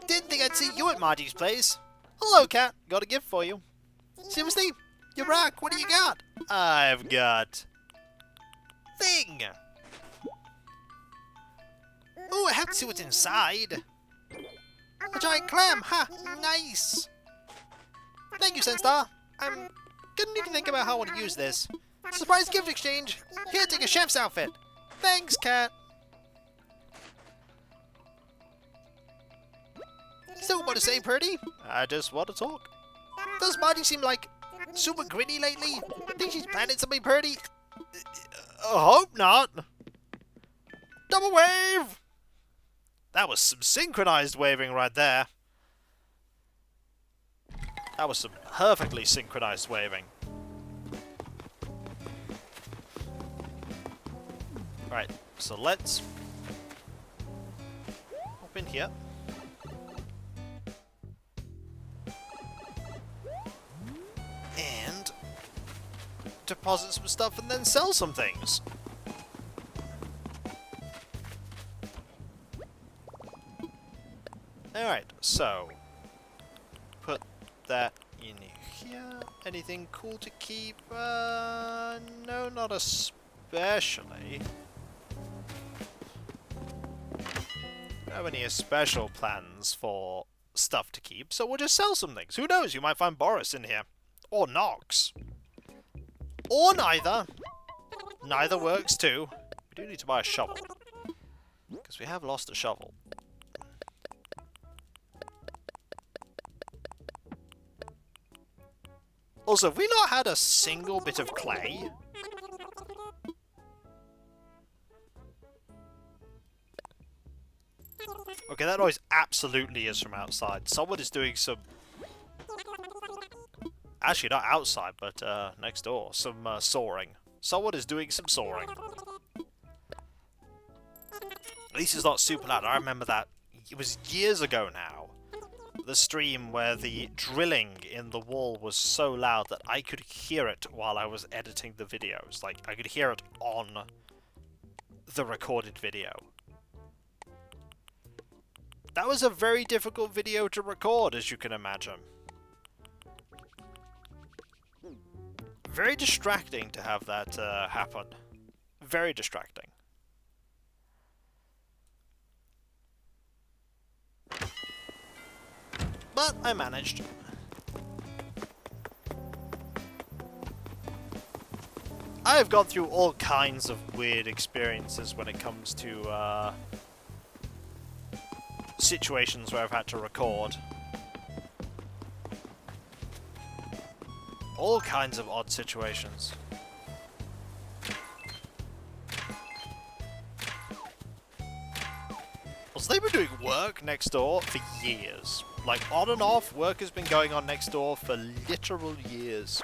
Didn't think I'd see you at Margie's place. Hello, Cat. Got a gift for you. Seriously? You rock. What do you got? I've got... thing. Oh, I have to see what's inside. A giant clam. Ha! Nice. Thank you, Sunstar. I'm gonna need to think about how I want to use this. Surprise gift exchange. Here, take a chef's outfit. Thanks, Cat. Still want to say, Purdy? I just want to talk. Does Margie seem like super gritty lately? Think she's planning something, Purdy? Hope not. Double wave! That was some synchronized waving right there. That was some perfectly synchronized waving. Right, so let's hop in here. And deposit some stuff and then sell some things. Alright, so put that in here. Anything cool to keep? No, not especially. Don't have any special plans for stuff to keep, so we'll just sell some things. Who knows, you might find Boris in here. Or Nox. Or neither. Neither works too. We do need to buy a shovel. Because we have lost a shovel. Also, have we not had a single bit of clay? Okay, that noise absolutely is from outside. Someone is doing some... Actually, not outside, but next door. Some soaring. Someone is doing some soaring. At least it's not super loud. I remember that. It was years ago now. The stream where the drilling in the wall was so loud that I could hear it while I was editing the videos. Like, I could hear it on the recorded video. That was a very difficult video to record, as you can imagine. Very distracting to have that happen. Very distracting. But I managed. I have gone through all kinds of weird experiences when it comes to situations where I've had to record. All kinds of odd situations. So they've been doing work next door for years. Like, on and off, work has been going on next door for literal years.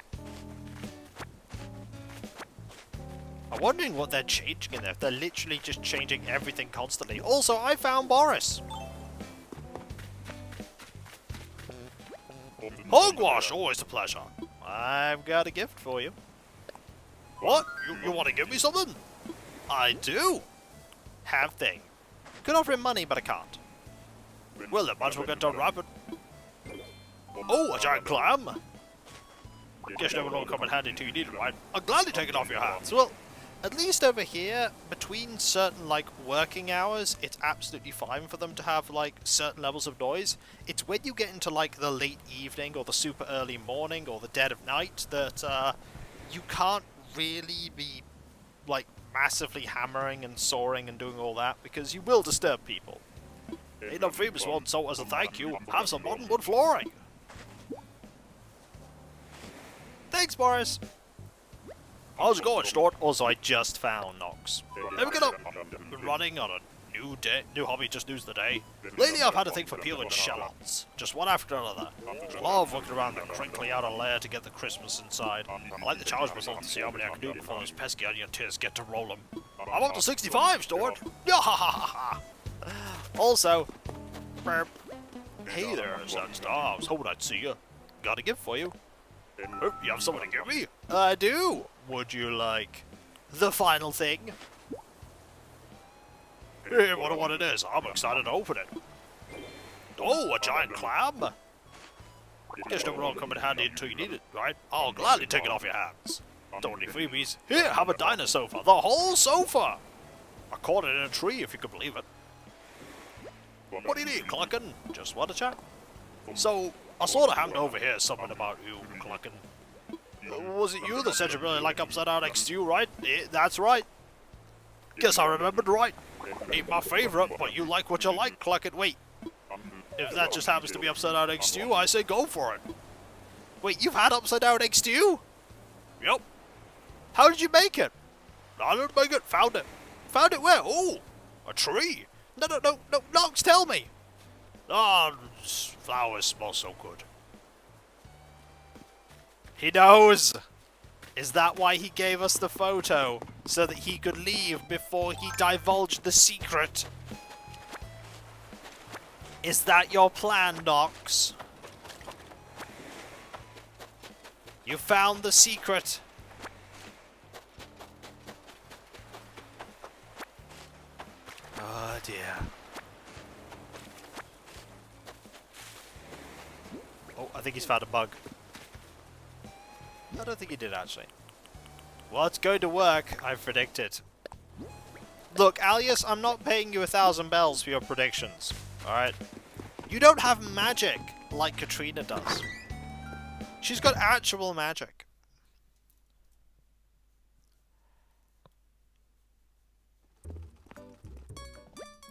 I'm wondering what they're changing in there. If they're literally just changing everything constantly. Also, I found Boris. Hogwash, always a pleasure. I've got a gift for you. What? You want to give me something? I do. Have thing. Could offer him money, but I can't. Well, then might as well get done rapid. Oh, a giant clam. Guess you never know what come in handy until you need it, right? I'll gladly take it off your hands. Well, at least over here, between certain, like, working hours, it's absolutely fine for them to have, like, certain levels of noise. It's when you get into, like, the late evening or the super early morning or the dead of night that, you can't really be, like, massively hammering and sawing and doing all that, because you will disturb people. Ain't no famous one, so as a thank you, have some modern wood flooring. Thanks, Boris. How's it going, Stuart? Also, I just found Nox. There we go. Been running on a new hobby, just news of the day. Lately, I've had a thing for peeling shallots. Just one after another. Love working around the crinkly outer layer to get the crispness inside. I like the challenge myself to see how many I can do before those pesky onion tears get to rolling. I'm up to 65, Stuart. Also, hey there, Sunstar. I was hoping I'd see you. Got a gift for you. Oh, you have something to give me? I do. Would you like the final thing? Hey, wonder what it is. I'm excited to open it. Oh, a giant clam? Guess never will come in handy until you need it, right? I'll gladly take it off your hands. Don't need freebies. Here, have a diner sofa. The whole sofa! I caught it in a tree, if you can believe it. What do you need, Cluckin'? Just want to chat? So, I sort of hammed over here something about you, Cluckin'. Was it you that said you really like upside-down egg stew, right? Yeah, that's right. Guess I remembered right. Ain't my favourite, but you like what you like, Cluckin'. Wait. If that just happens to be upside-down egg stew, I say go for it. Wait, you've had upside-down egg stew? Yep. How did you make it? I didn't make it. Found it. Found it where? Oh, a tree. No, Nox, tell me. Ah, flowers smell so good. He knows. Is that why he gave us the photo? So that he could leave before he divulged the secret? Is that your plan, Nox? You found the secret. Oh dear. Oh, I think he's found a bug. I don't think he did, actually. Well, it's going to work, I've predicted. Look, Alias, I'm not paying you 1,000 bells for your predictions. Alright? You don't have magic like Katrina does. She's got actual magic.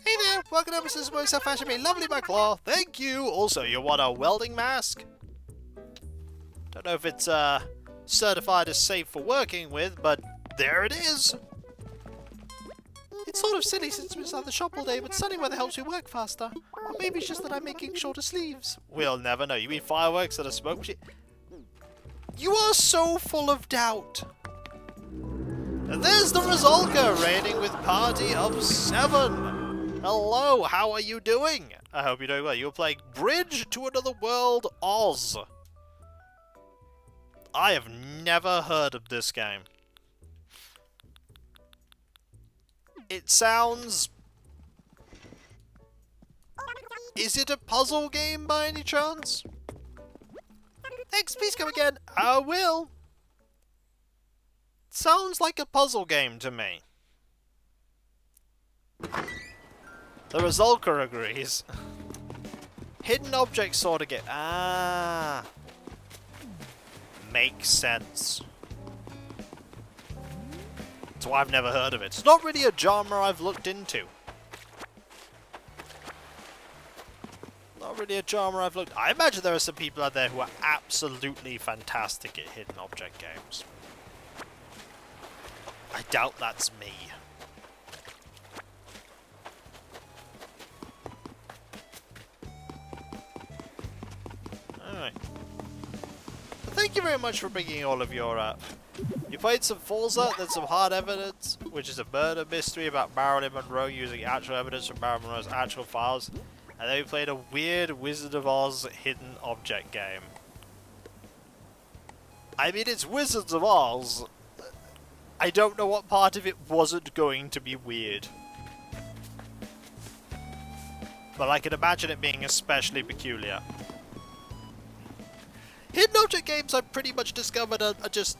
Hey there, welcome to Mrs. Moisa Fashion Me. Lovely by Claw. Thank you. Also, you want a welding mask? Don't know if it's certified as safe for working with, but there it is. It's sort of silly since we're inside the shop all day, but sunny weather helps you work faster. Or maybe it's just that I'm making shorter sleeves. We'll never know. You mean fireworks and a smoke machine? You are so full of doubt. And there's the Rizolka raiding with party of 7. Hello, how are you doing? I hope you're doing well. You're playing Bridge to Another World Oz. I have never heard of this game. It sounds... Is it a puzzle game by any chance? Thanks, please come again. I will. Sounds like a puzzle game to me. The Rizolka agrees. Hidden object sort of get... Ah. Makes sense. So I've never heard of it. It's not really a genre I've looked into. Not really a genre I've looked... I imagine there are some people out there who are absolutely fantastic at hidden object games. I doubt that's me. thank you very much for bringing all of your, you played some Forza, then some Hard Evidence, which is a murder mystery about Marilyn Monroe using actual evidence from Marilyn Monroe's actual files, and then we played a weird Wizard of Oz hidden object game. I mean, it's Wizards of Oz. I don't know what part of it wasn't going to be weird. But I can imagine it being especially peculiar. Hidden object games I've pretty much discovered are just,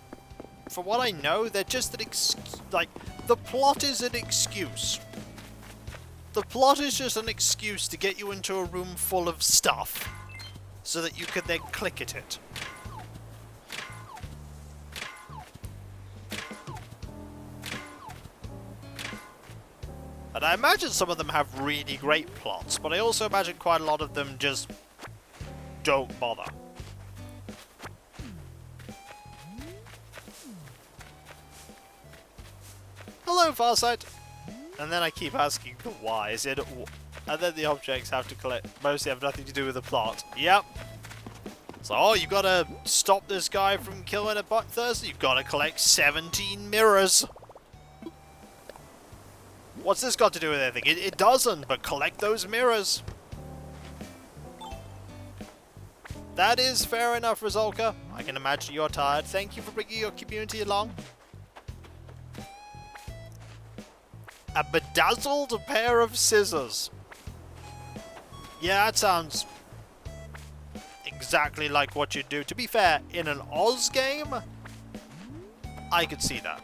from what I know, they're just an like, the plot is an excuse. The plot is just an excuse to get you into a room full of stuff, so that you can then click at it. And I imagine some of them have really great plots, but I also imagine quite a lot of them just don't bother. Hello, Farsight! And then I keep asking the why. Is it, and then the objects have to collect, mostly have nothing to do with the plot. Yep. So, oh, you gotta stop this guy from killing a bloodthirster. You've gotta collect 17 mirrors. What's this got to do with anything? It doesn't, but collect those mirrors. That is fair enough, Rizolka. I can imagine you're tired. Thank you for bringing your community along. A bedazzled pair of scissors. Yeah, that sounds exactly like what you'd do. To be fair, in an Oz game, I could see that.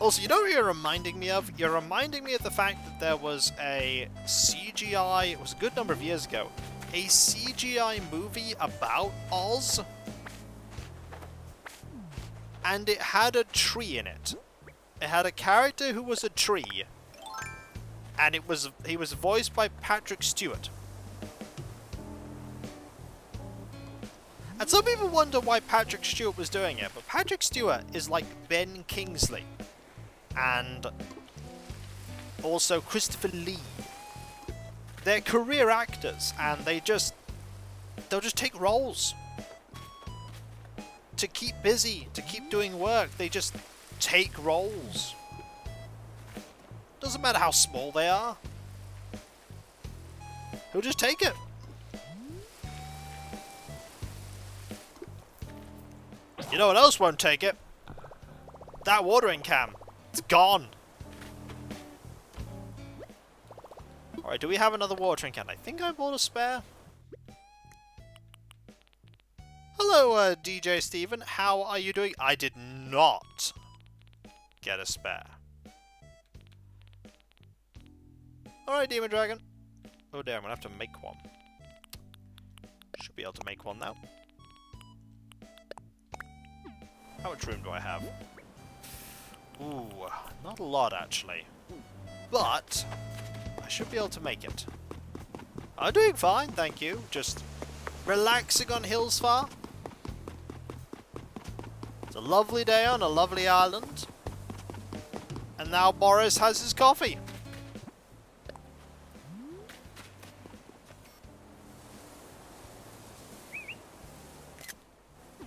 Also, you know what you're reminding me of? You're reminding me of the fact that there was a CGI, it was a good number of years ago, a CGI movie about Oz, and it had a tree in it. It had a character who was a tree, and he was voiced by Patrick Stewart. And some people wonder why Patrick Stewart was doing it, but Patrick Stewart is like Ben Kingsley, and also Christopher Lee. They're career actors, and they'll just take roles. To keep busy, to keep doing work, they just take roles. Doesn't matter how small they are. He'll just take it. You know what else won't take it? That watering can. It's gone. Alright, do we have another watering can? I think I bought a spare. Hello, DJ Steven. How are you doing? I did not get a spare. Alright, Demon Dragon. Oh dear, I'm gonna have to make one. Should be able to make one now. How much room do I have? Ooh, not a lot actually. But I should be able to make it. I'm doing fine, thank you. Just relaxing on Hillsfar. It's a lovely day on a lovely island. And now Boris has his coffee.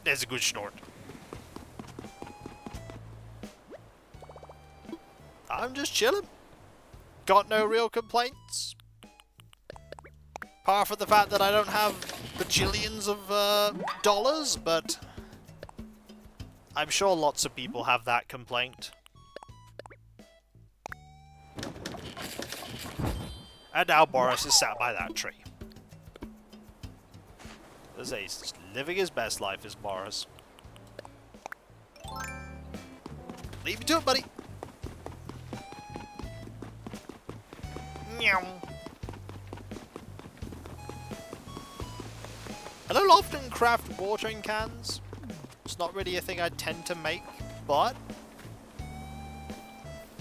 There's a good snort. I'm just chilling. Got no real complaints. Apart from the fact that I don't have bajillions of dollars, but I'm sure lots of people have that complaint. And now Boris is sat by that tree. He's living his best life, is Boris. Leave me to it, buddy. Meow. I don't often craft watering cans. It's not really a thing I tend to make, but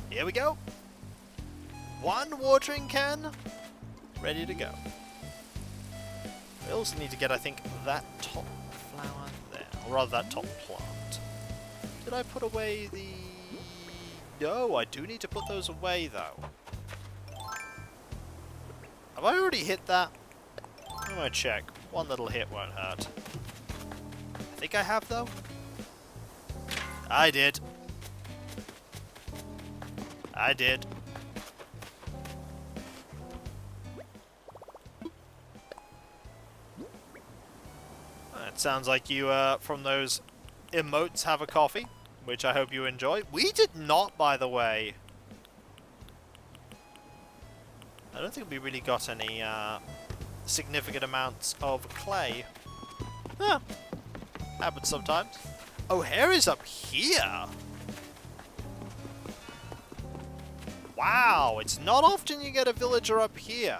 here we go. One watering can, ready to go. We also need to get, I think, that top flower there, or rather that top plant. Did I put away the... No, I do need to put those away, though. Have I already hit that? I'm gonna check. One little hit won't hurt. think I have, though? I did. I did. It sounds like you, from those emotes, have a coffee, which I hope you enjoy. We did not, by the way. I don't think we really got any, significant amounts of clay. Huh. Happens sometimes. Oh, hair is up here! Wow, it's not often you get a villager up here.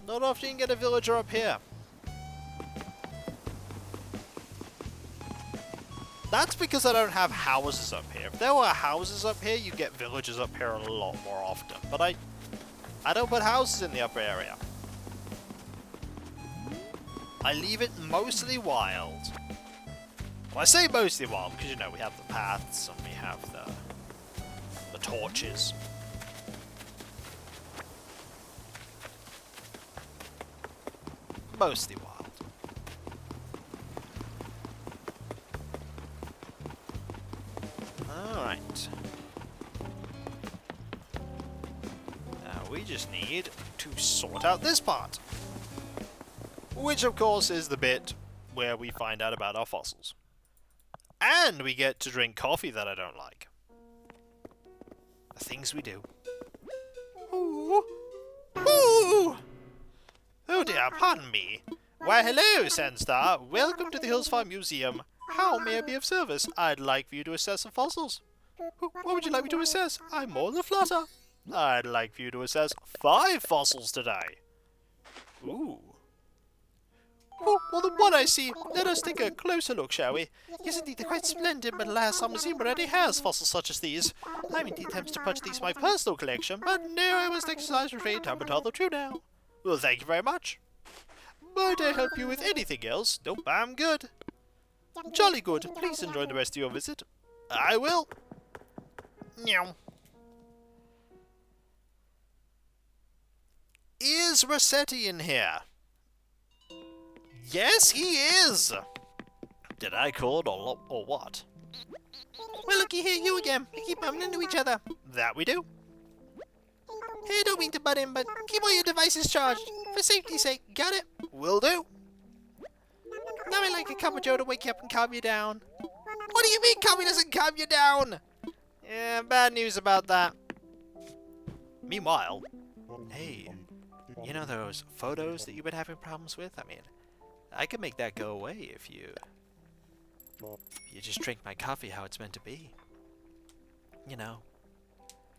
Not often you get a villager up here. That's because I don't have houses up here. If there were houses up here, you'd get villagers up here a lot more often. But I don't put houses in the upper area. I leave it mostly wild. Well, I say mostly wild because, you know, we have the paths and we have the torches. Mostly wild. Alright. Now we just need to sort out this part. Which, of course, is the bit where we find out about our fossils. And we get to drink coffee that I don't like. The things we do. Ooh. Ooh. Oh dear, pardon me. Why, hello, Sandstar. Welcome to the Hills Farm Museum. How may I be of service? I'd like for you to assess some fossils. What would you like me to assess? I'm more than a flutter. I'd like for you to assess 5 fossils today. Ooh. Oh, more than one I see. Let us take a closer look, shall we? Yes, indeed, they're quite splendid, but alas, our museum already has fossils such as these. I'm indeed tempted to purchase these for my personal collection, but no, I must exercise restraint. I'm entitled to now. Well, thank you very much. Might I help you with anything else? Nope, I'm good. Jolly good. Please enjoy the rest of your visit. I will. Meow. Is Rossetti in here? Yes, he is! Did I call or what? Well, looky here, you again. We keep bumping into each other. That we do. Hey, I don't mean to butt in, but keep all your devices charged. For safety's sake, got it? Will do. Now I'd like a cup of joe to wake you up and calm you down. What do you mean coffee doesn't calm you down? Yeah, bad news about that. Meanwhile, hey, you know those photos that you've been having problems with? I mean, I could make that go away if you just drink my coffee how it's meant to be. You know,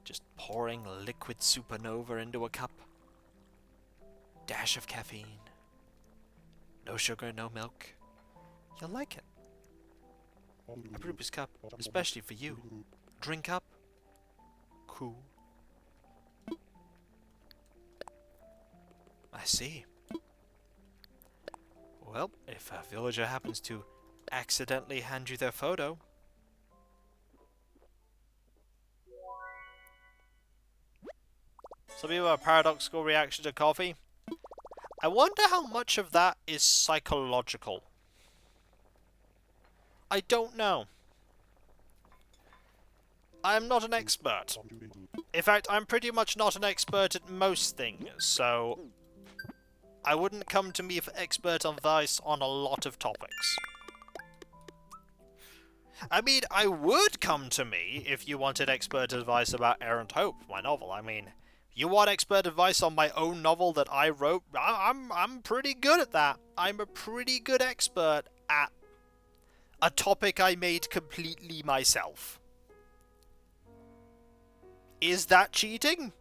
just pouring liquid supernova into a cup. Dash of caffeine. No sugar, no milk. You'll like it. I brewed this cup especially for you. Drink up. Cool. I see. Well, if a villager happens to accidentally hand you their photo... Some people have a paradoxical reaction to coffee. I wonder how much of that is psychological. I don't know. I'm not an expert. In fact, I'm pretty much not an expert at most things, so... I wouldn't come to me for expert advice on a lot of topics. I mean, I would come to me if you wanted expert advice about Errant Hope, my novel. I mean, you want expert advice on my own novel that I wrote? I'm pretty good at that. I'm a pretty good expert at a topic I made completely myself. Is that cheating?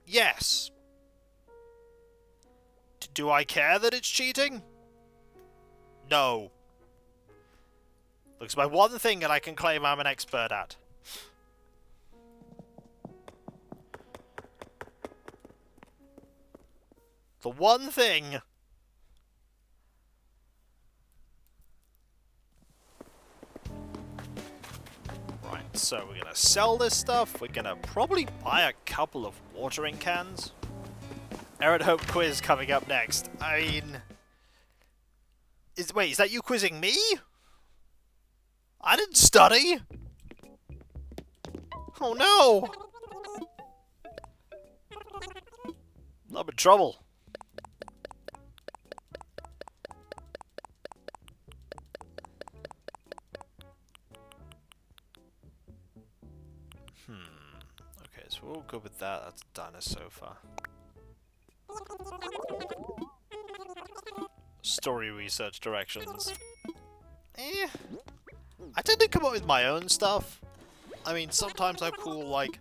Yes. Do I care that it's cheating? No. Looks my one thing that I can claim I'm an expert at. The one thing. Right, so we're gonna sell this stuff. We're gonna probably buy a couple of watering cans. Aaron Hope quiz coming up next. I mean... Wait, is that you quizzing me? I didn't study! Oh no! I'm in trouble. Okay, so we're all good with that. That's done us so far. Story research directions. I tend to come up with my own stuff. I mean, sometimes I pull, like,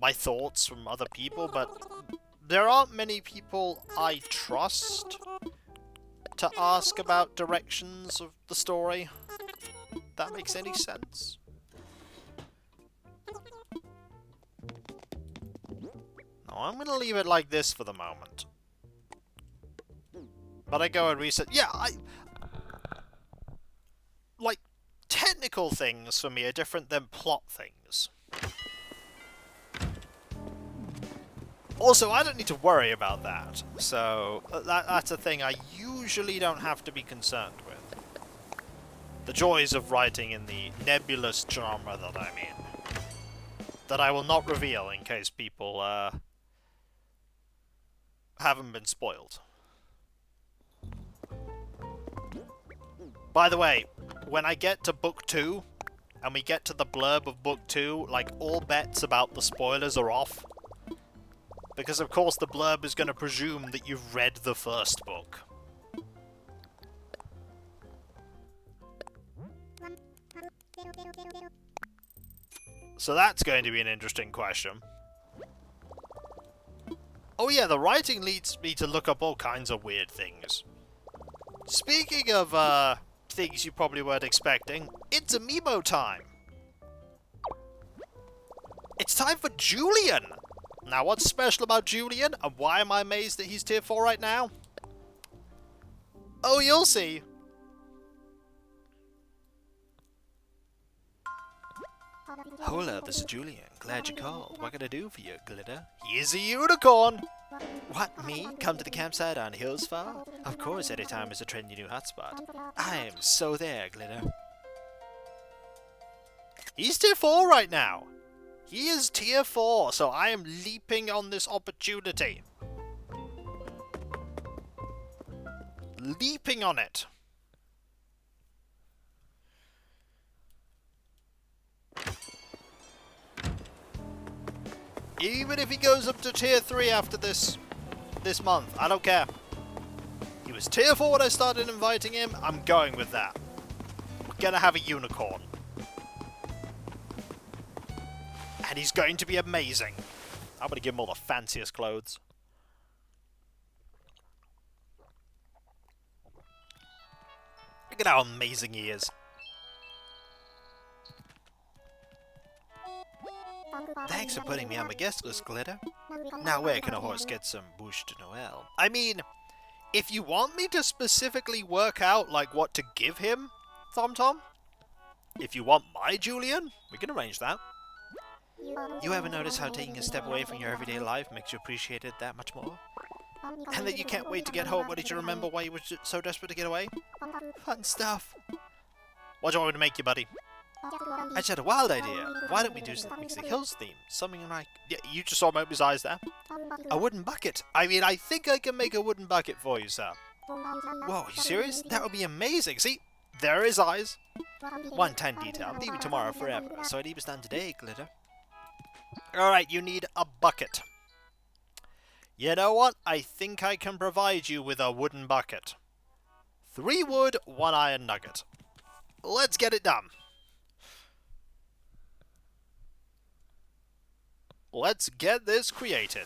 my thoughts from other people, but there aren't many people I trust to ask about directions of the story. If that makes any sense. No, I'm gonna leave it like this for the moment. But I go and research. Yeah, like, technical things for me are different than plot things. Also, I don't need to worry about that, so that's a thing I usually don't have to be concerned with. The joys of writing in the nebulous genre that I'm in. That I will not reveal in case people haven't been spoiled. By the way, when I get to book 2, and we get to the blurb of book 2, like, all bets about the spoilers are off. Because, of course, the blurb is going to presume that you've read the first book. So that's going to be an interesting question. Oh yeah, the writing leads me to look up all kinds of weird things. Speaking of, things you probably weren't expecting, it's amiibo time! It's time for Julian! Now, what's special about Julian, and why am I amazed that he's tier 4 right now? Oh, you'll see! Hola, this is Julian. Glad you called. What can I do for you, Glitter? He's a unicorn! What, me? Come to the campsite on Hills Far? Of course, anytime is a trendy new hotspot. I am so there, Glitter. He's tier 4 right now! He is tier 4, so I am leaping on this opportunity. Leaping on it. Even if he goes up to tier 3 after this month, I don't care. He was tier 4 when I started inviting him, I'm going with that. We're gonna have a unicorn. And he's going to be amazing. I'm gonna give him all the fanciest clothes. Look at how amazing he is. Thanks for putting me on my guest list, Glitter. Now where can a horse get some bouche de Noël? I mean, if you want me to specifically work out, like, what to give him, TomTom, if you want my Julian, we can arrange that. You ever notice how taking a step away from your everyday life makes you appreciate it that much more? And that you can't wait to get home ready to remember why you were so desperate to get away? Fun stuff. What do you want me to make you, buddy? I just had a wild idea. Why don't we do something Mixing Hills theme? Something like... Yeah, you just saw him open his eyes there. A wooden bucket. I mean, I think I can make a wooden bucket for you, sir. Whoa, are you serious? That would be amazing. See? There are his eyes. One tiny detail. I'm leaving tomorrow forever, so I need to stand today, Glitter. Alright, you need a bucket. You know what? I think I can provide you with a wooden bucket. 3 wood, 1 iron nugget. Let's get it done. Let's get this created.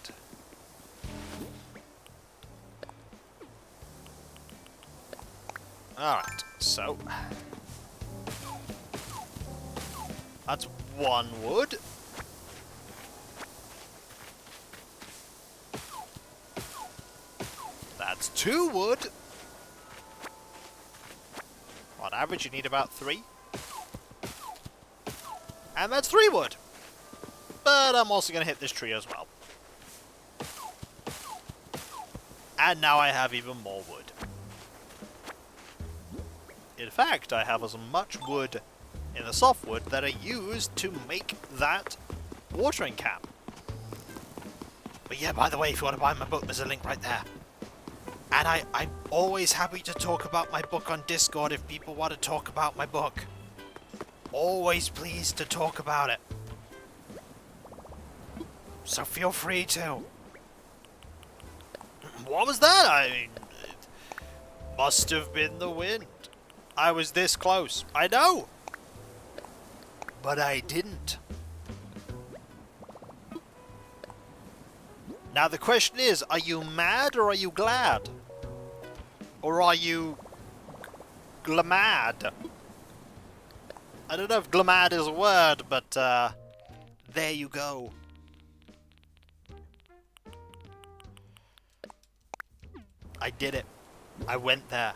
Alright, so... that's 1 wood. That's 2 wood. On average, you need about 3. And that's 3 wood. But I'm also going to hit this tree as well. And now I have even more wood. In fact, I have as much wood in the softwood that I used to make that watering can. But yeah, by the way, if you want to buy my book, there's a link right there. And I'm always happy to talk about my book on Discord if people want to talk about my book. Always pleased to talk about it. So feel free to. What was that? I mean, it must have been the wind. I was this close. I know. But I didn't. Now the question is, are you mad or are you glad? Or are you glamad? I don't know if glamad is a word, but there you go. I did it. I went there.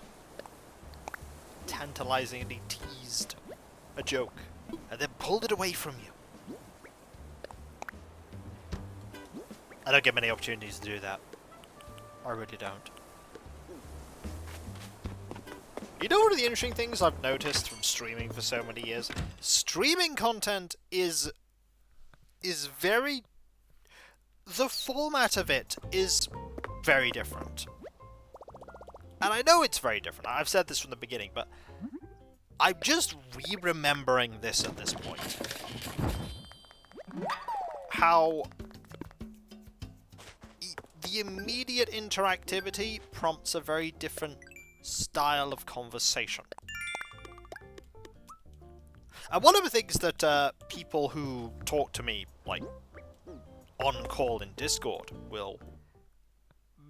Tantalizingly teased a joke and then pulled it away from you. I don't get many opportunities to do that. I really don't. You know, one of the interesting things I've noticed from streaming for so many years? Streaming content is very... The format of it is very different. And I know it's very different. I've said this from the beginning, but I'm just re-remembering this at this point. How the immediate interactivity prompts a very different style of conversation. And one of the things that people who talk to me, like, on call in Discord will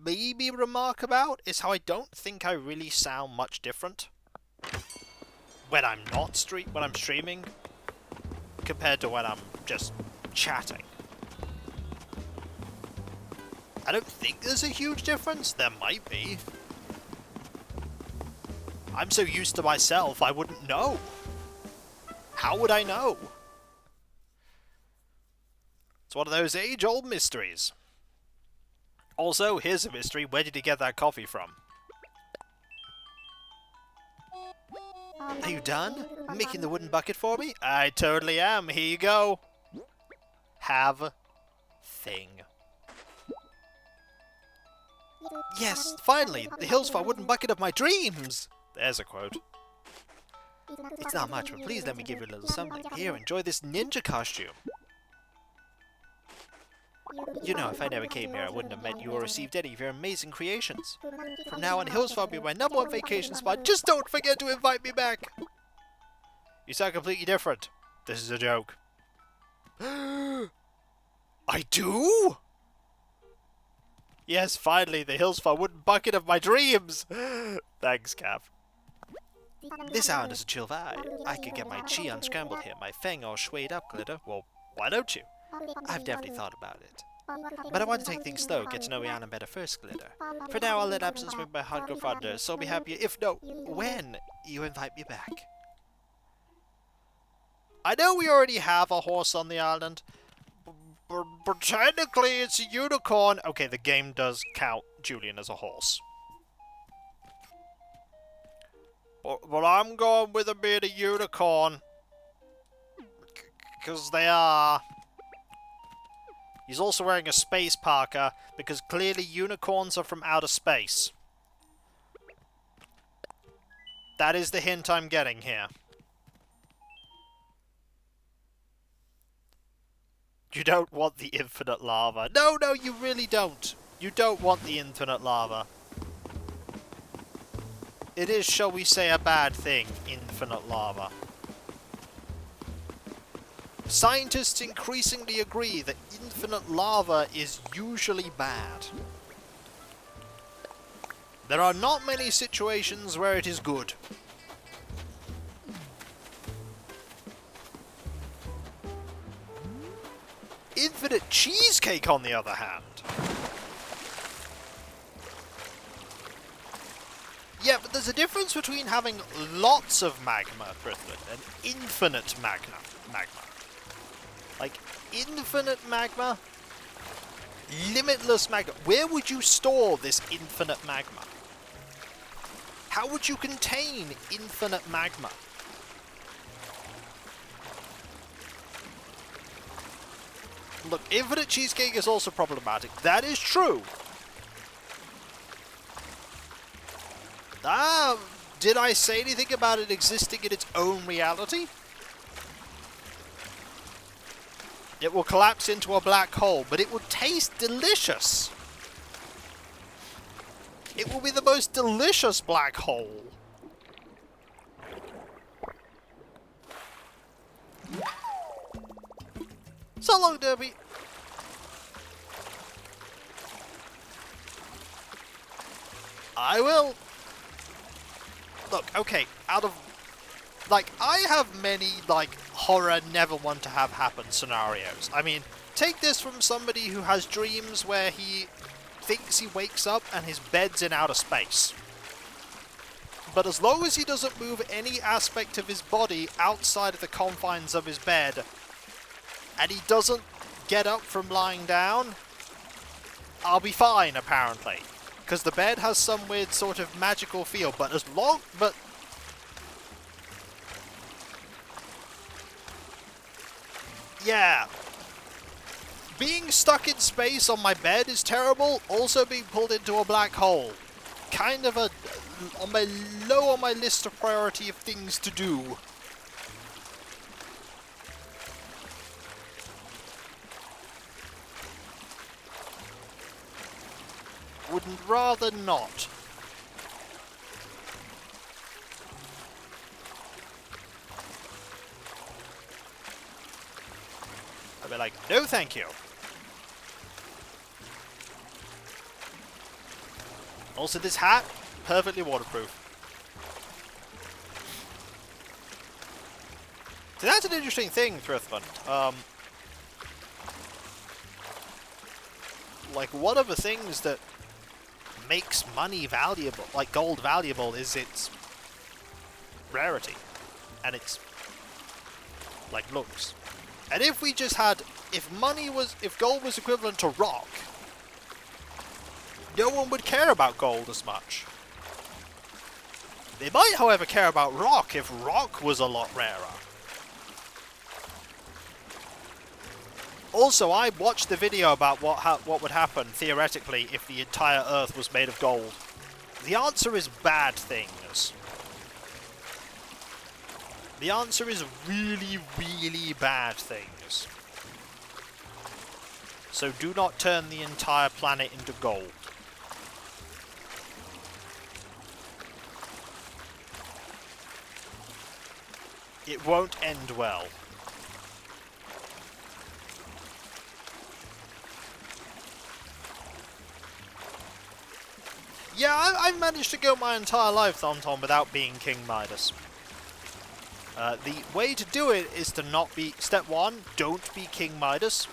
maybe remark about is how I don't think I really sound much different when I'm not when I'm streaming compared to when I'm just chatting. I don't think there's a huge difference. There might be. I'm so used to myself, I wouldn't know. How would I know? It's one of those age-old mysteries. Also, here's a mystery. Where did you get that coffee from? Are you done? Making the wooden bucket for me? I totally am. Here you go. Have thing. Yes, finally! The hills for a wooden bucket of my dreams! There's a quote. It's not much, but please let me give you a little something. Here, enjoy this ninja costume. You know, if I never came here, I wouldn't have met you or received any of your amazing creations. From now on, Hillsfar will be my #1 vacation spot. Just don't forget to invite me back! You sound completely different. This is a joke. I do? Yes, finally, the Hillsfar wooden bucket of my dreams! Thanks, Cap. This island is a chill vibe. I could get my chi unscrambled here, my fang all swayed up, Glitter. Well, why don't you? I've definitely thought about it. But I want to take things slow, get to know the island better first, Glitter. For now, I'll let absence make my heart go fonder, so I'll be happier if no, when you invite me back. I know we already have a horse on the island, but technically it's a unicorn. Okay, the game does count Julian as a horse. But I'm going with a bit of unicorn. Because they are. He's also wearing a space parka, because clearly unicorns are from outer space. That is the hint I'm getting here. You don't want the infinite lava. No, no, you really don't. You don't want the infinite lava. It is, shall we say, a bad thing, infinite lava. Scientists increasingly agree that infinite lava is usually bad. There are not many situations where it is good. Infinite cheesecake, on the other hand. Yeah, but there's a difference between having lots of magma, Brooklyn, and infinite magma. Like, infinite magma Limitless magma. Where would you store this infinite magma? How would you contain infinite magma? Look, infinite cheesecake is also problematic. That is true. Did I say anything about it existing in its own reality? It will collapse into a black hole, but it will taste delicious. It will be the most delicious black hole. So long, Derby. I will. Look, okay, out of... Like, I have many, like, horror never want to have happen scenarios. I mean, take this from somebody who has dreams where he thinks he wakes up and his bed's in outer space. But as long as he doesn't move any aspect of his body outside of the confines of his bed, and he doesn't get up from lying down, I'll be fine, apparently. Because the bed has some weird sort of magical feel, but yeah. Being stuck in space on my bed is terrible. Also being pulled into a black hole. Kind of low on my list of priority of things to do. Wouldn't rather not. I'd be like, no thank you. Also, this hat, perfectly waterproof. So that's an interesting thing, Thrithmund. Like, one of the things that makes money valuable, like gold valuable, is its rarity. And its, like, looks. And if we just had, if gold was equivalent to rock, no one would care about gold as much. They might, however, care about rock if rock was a lot rarer. Also, I watched the video about what would happen, theoretically, if the entire Earth was made of gold. The answer is bad things. The answer is really, really bad things. So do not turn the entire planet into gold. It won't end well. Yeah, I've managed to go my entire life, Thonton, without being King Midas. The way to do it is to not be... Step 1, don't be King Midas.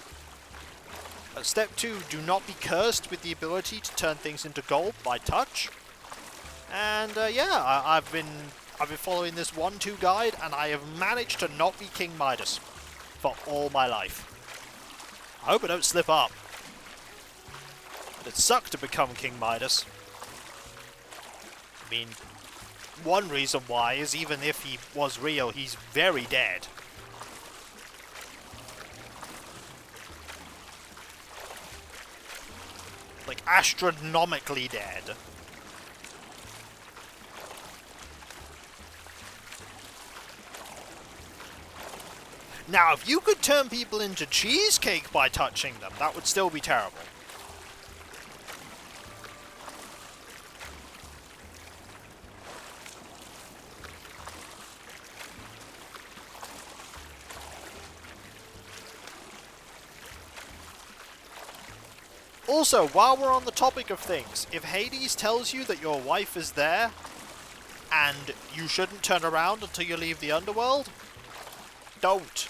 Step 2, do not be cursed with the ability to turn things into gold by touch. And yeah, I've been following this 1-2 guide, and I have managed to not be King Midas for all my life. I hope I don't slip up. It'd suck to become King Midas. I mean, one reason why is even if he was real, he's very dead. Like, astronomically dead. Now, if you could turn people into cheesecake by touching them, that would still be terrible. Also, while we're on the topic of things, if Hades tells you that your wife is there, and you shouldn't turn around until you leave the underworld, don't.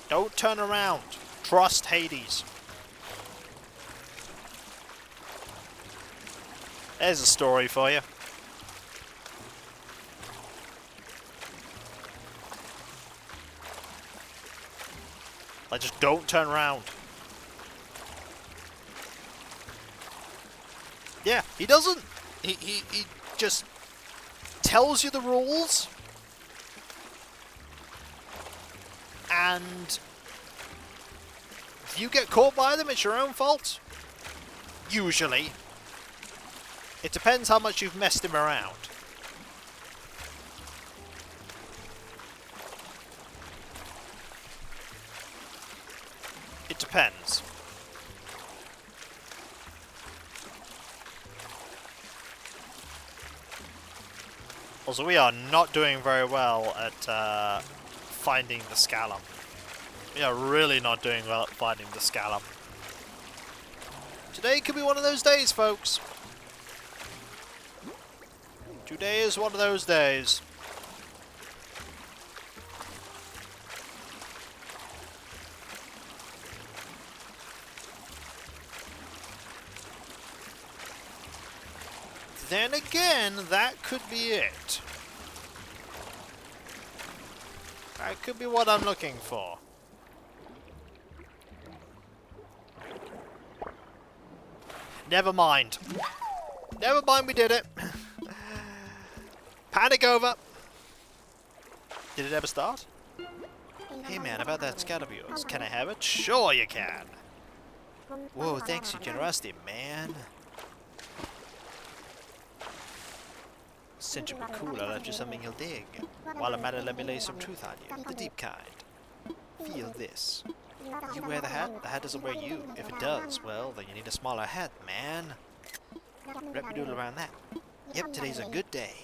Don't turn around. Trust Hades. There's a story for you. Like, just don't turn around. Yeah, he doesn't. He just tells you the rules, and if you get caught by them, it's your own fault. Usually. It depends how much you've messed him around. It depends. Also, we are not doing very well at finding the scallop. We are really not doing well at finding the scallop. Today could be one of those days, folks. Today is one of those days. Then again, that could be it. That could be what I'm looking for. Never mind. Never mind, we did it. Panic over. Did it ever start? Hey man, about that scout of yours. Can I have it? Sure you can. Whoa, thanks for your generosity, man. Since you'll be cool, I'll let you something you'll dig. While I'm at it, let me lay some truth on you. The deep kind. Feel this. You wear the hat doesn't wear you. If it does, well, then you need a smaller hat, man. Wrap your doodle around that. Yep, today's a good day.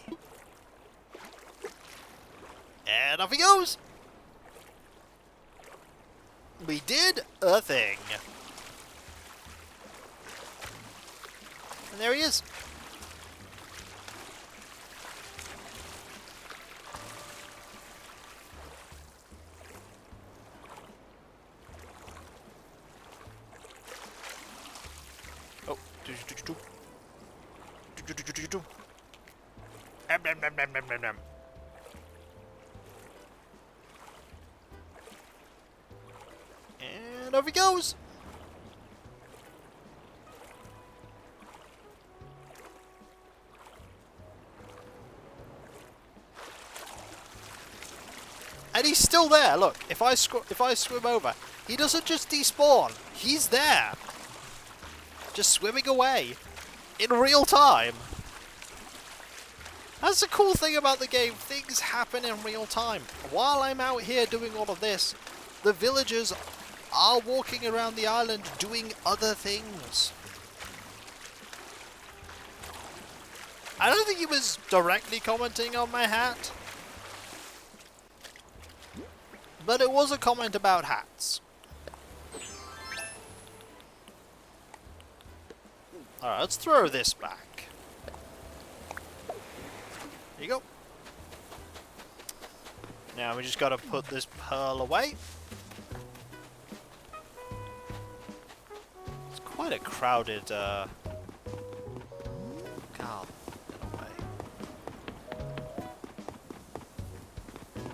And off he goes! We did a thing. And there he is. Oh, and off he goes. And he's still there. Look, if I swim over, he doesn't just despawn. He's there, just swimming away in real time. That's the cool thing about the game. Things happen in real time. While I'm out here doing all of this, the villagers are walking around the island doing other things. I don't think he was directly commenting on my hat, but it was a comment about hats. Alright, let's throw this back. There you go. Now we just gotta put this pearl away. It's quite a crowded, God, in a way.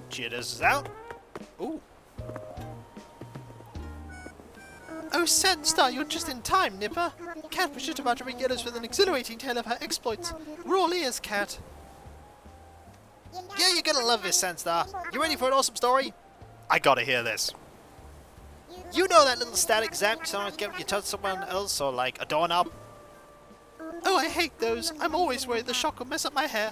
Jitters is out. Ooh. Oh, Sandstar, you're just in time, Nipper. Cat was just about to regale us with an exhilarating tale of her exploits. We're all ears, Cat. Yeah, you're gonna love this, Sandstar. You ready for an awesome story? I gotta hear this. You know that little static zap you sometimes get when you touch someone else, or like a doorknob? Oh, I hate those. I'm always worried the shock will mess up my hair.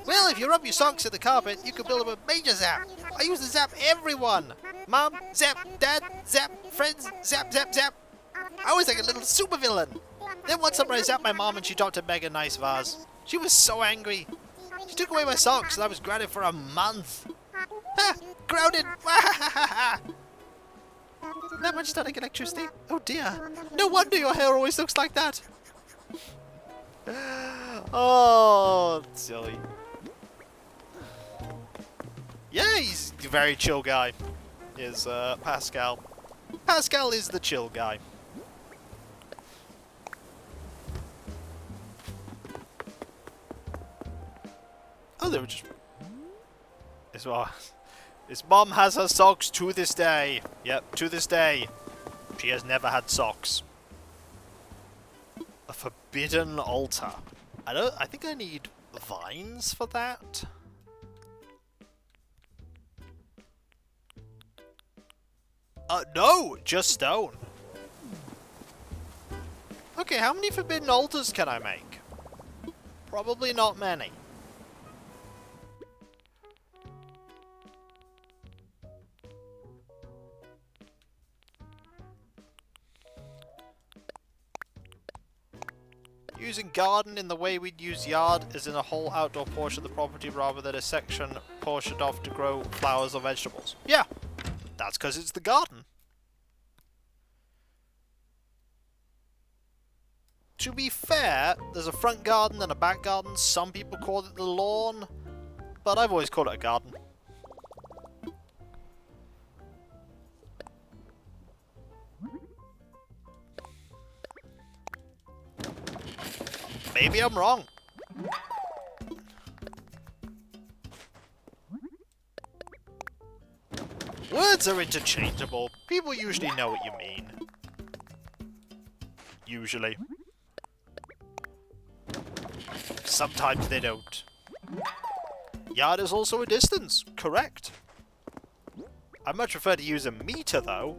Well, if you rub your socks in the carpet, you can build up a major zap. I use to zap everyone. Mom, zap, Dad, zap, friends, zap, zap, zap. I was like a little supervillain. Then one summer I zapped my mom and she dropped a mega nice vase. She was so angry. She took away my socks and I was grounded for a month. Ha! Grounded! That much static electricity? Oh dear. No wonder your hair always looks like that. Oh, silly. Yeah, he's a very chill guy. Is Pascal. Pascal is the chill guy. Oh, they were just... His mom has her socks to this day. Yep, to this day. She has never had socks. A forbidden altar. I think I need vines for that. No, just stone. Okay, how many forbidden altars can I make? Probably not many. Using garden in the way we'd use yard, as in a whole outdoor portion of the property rather than a section portioned off to grow flowers or vegetables. Yeah, that's because it's the garden. To be fair, there's a front garden and a back garden. Some people call it the lawn, but I've always called it a garden. Maybe I'm wrong. Words are interchangeable. People usually know what you mean. Usually. Sometimes they don't. Yard is also a distance. Correct. I much prefer to use a meter, though.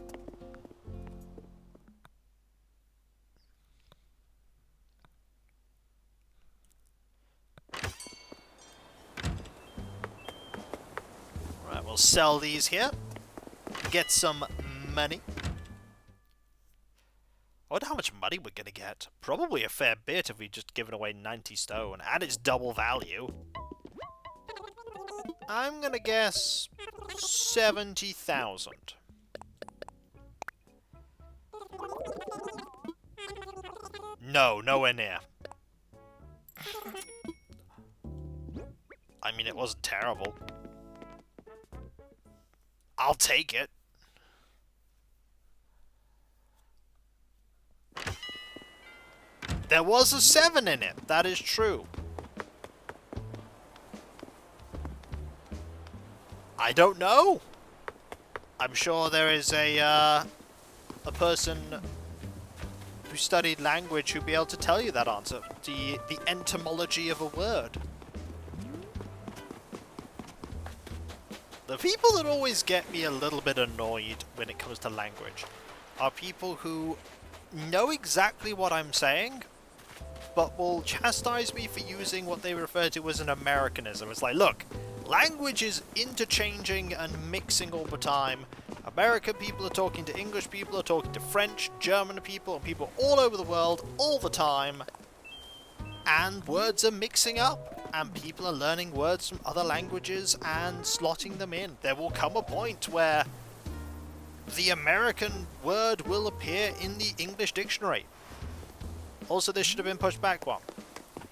Right, we'll sell these here. Get some money. I wonder how much money we're going to get. Probably a fair bit if we just given away 90 stone. And it's double value. I'm going to guess 70,000. No, nowhere near. I mean, it wasn't terrible. I'll take it. There was a 7 in it. That is true. I don't know. I'm sure there is a person who studied language who'd be able to tell you that answer. The etymology of a word. The people that always get me a little bit annoyed when it comes to language are people who know exactly what I'm saying, but will chastise me for using what they refer to as an Americanism. It's like, look, language is interchanging and mixing all the time. American people are talking to English people, are talking to French, German people, and people all over the world all the time. And words are mixing up, and people are learning words from other languages and slotting them in. There will come a point where the American word will appear in the English dictionary. Also, this should have been pushed back one.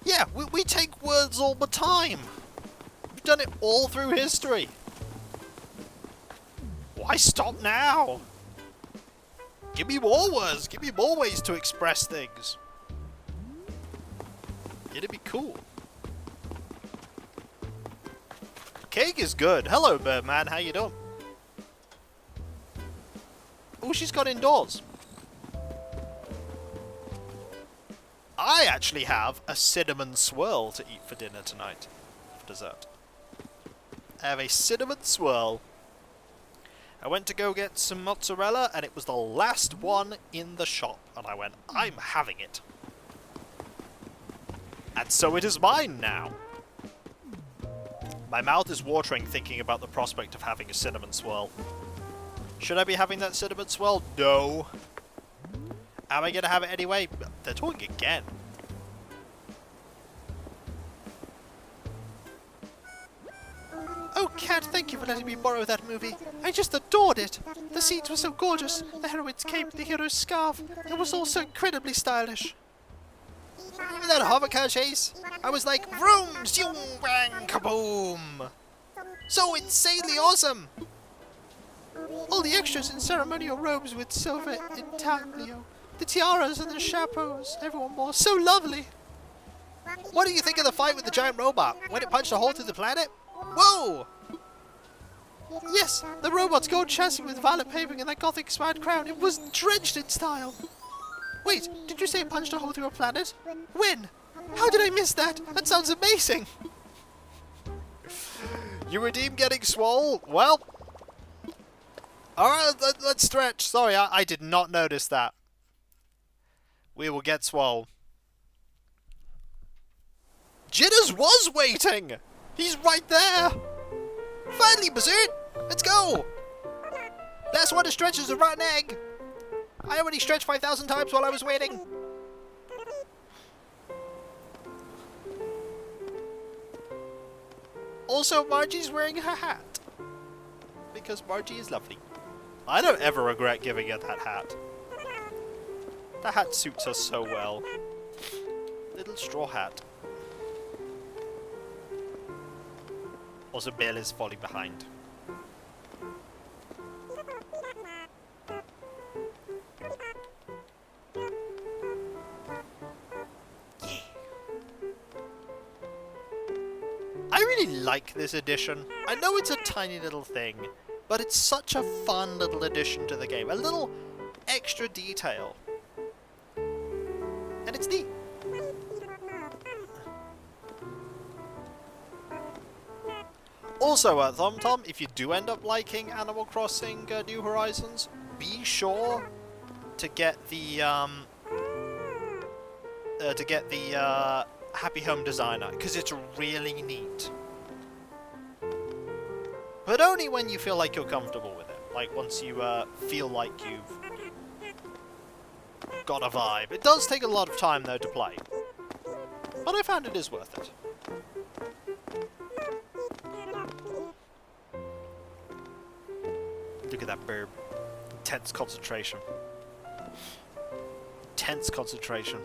Yeah, we take words all the time. We've done it all through history. Why stop now? Give me more words. Give me more ways to express things. It'd be cool. Cake is good. Hello, Birdman. How you doing? Oh, she's got indoors. I actually have a cinnamon swirl to eat for dinner tonight. For dessert. I have a cinnamon swirl. I went to go get some mozzarella and it was the last one in the shop. And I went, I'm having it. And so it is mine now. My mouth is watering thinking about the prospect of having a cinnamon swirl. Should I be having that cinnamon swirl? No. Am I going to have it anyway? They're talking again. Oh, Cat, thank you for letting me borrow that movie. I just adored it. The scenes were so gorgeous. The heroine's cape, the hero's scarf. It was all so incredibly stylish. Remember that hovercar chase? I was like, vroom, zoom, bang, kaboom. So insanely awesome. All the extras in ceremonial robes with silver intaglio. The tiaras and the chapeaus, everyone wore so lovely. What do you think of the fight with the giant robot? When it punched a hole through the planet? Whoa! Yes, the robot's gold chassis with violet paving and that gothic-inspired crown. It was drenched in style. Wait, did you say it punched a hole through a planet? When? How did I miss that? That sounds amazing! You redeem getting swole? Well... Alright, let's stretch. Sorry, I did not notice that. We will get swole. Jitters was waiting! He's right there! Finally, Bazoot! Let's go! Last one to stretch is a rotten egg! I already stretched 5,000 times while I was waiting! Also, Margie's wearing her hat. Because Margie is lovely. I don't ever regret giving her that hat. That hat suits her so well. Little straw hat. Also, Bill is falling behind. Yeah. I really like this edition. I know it's a tiny little thing, but it's such a fun little addition to the game. A little extra detail. And it's neat. Also, ThumThum, if you do end up liking Animal Crossing New Horizons, be sure to get the Happy Home Designer, because it's really neat. But only when you feel like you're comfortable with it. Like once you feel like you've got a vibe. It does take a lot of time though to play, but I found it is worth it. Look at that bird. Intense concentration. Intense concentration.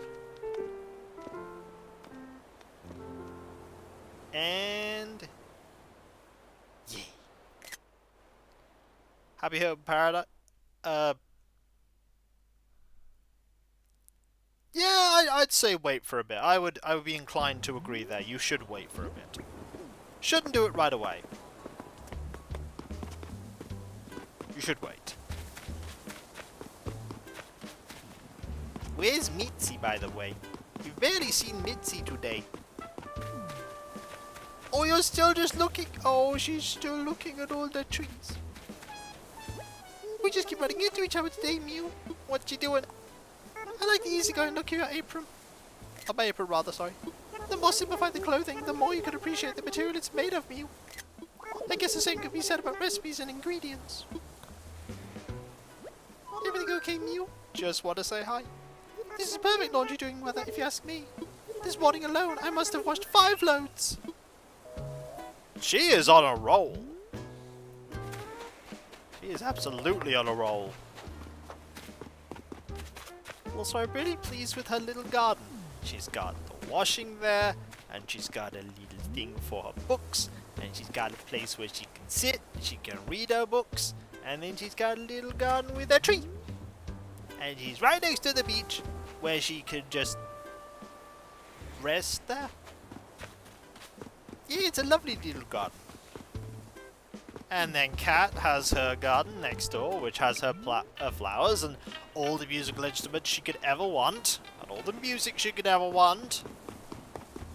And... yeah. Happy Home Paradise. Yeah, I'd say wait for a bit. I would be inclined to agree there. You should wait for a bit. Shouldn't do it right away. You should wait. Where's Mitzi, by the way? We've barely seen Mitzi today. Oh, you're still just looking. Oh, she's still looking at all the trees. We just keep running into each other today, Mew. What you doing? I like the easygoing look of your apron. Oh, my apron, rather, sorry. The more simplified the clothing, the more you can appreciate the material it's made of, Mew. I guess the same could be said about recipes and ingredients. Everything okay, Mew? Just want to say hi. This is perfect laundry doing weather, if you ask me. This morning alone, I must have washed 5 loads. She is on a roll. She is absolutely on a roll. Also, I'm really pleased with her little garden. She's got the washing there, and she's got a little thing for her books, and she's got a place where she can sit, she can read her books, and then she's got a little garden with a tree. And she's right next to the beach, where she can just rest there. Yeah, it's a lovely little garden. And then Kat has her garden next door, which has her flowers and all the musical instruments she could ever want, and all the music she could ever want.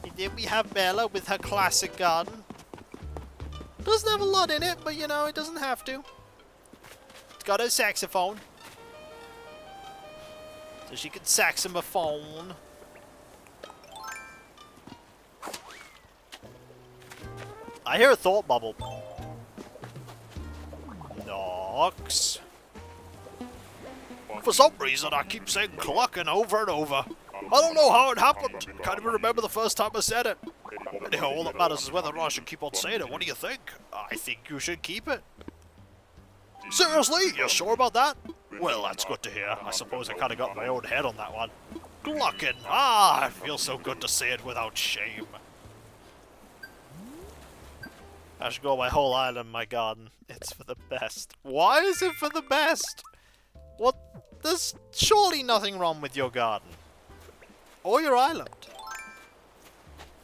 And then we have Bella with her classic garden. Doesn't have a lot in it, but you know, it doesn't have to. It's got her saxophone, so she can saxophone. I hear a thought bubble. Nox. For some reason, I keep saying clucking over and over. I don't know how it happened. Can't even remember the first time I said it. Anyhow, all that matters is whether or not I should keep on saying it. What do you think? I think you should keep it. Seriously? You're sure about that? Well, that's good to hear. I suppose I kind of got my own head on that one. Clucking. Ah, it feels so good to say it without shame. I should grow my whole island in my garden. It's for the best. Why is it for the best? What? There's surely nothing wrong with your garden. Or your island.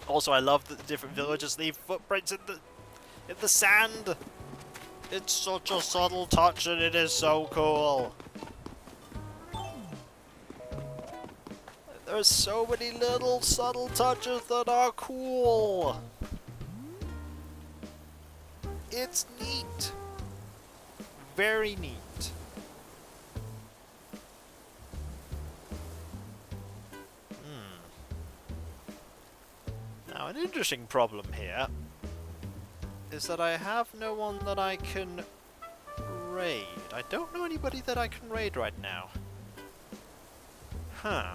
Also, I love that the different villages leave footprints in the sand. It's such a subtle touch and it is so cool. There are so many little subtle touches that are cool. It's neat. Very neat. Now, an interesting problem here is that I have no one that I can raid. I don't know anybody that I can raid right now. Huh.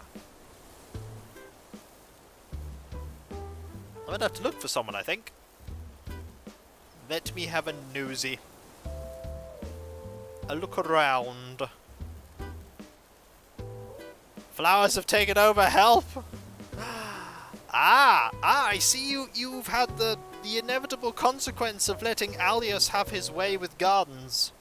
I'm gonna have to look for someone, I think. Let me have a nosy. A look around. Flowers have taken over, help! I see you've had the inevitable consequence of letting Alias have his way with gardens.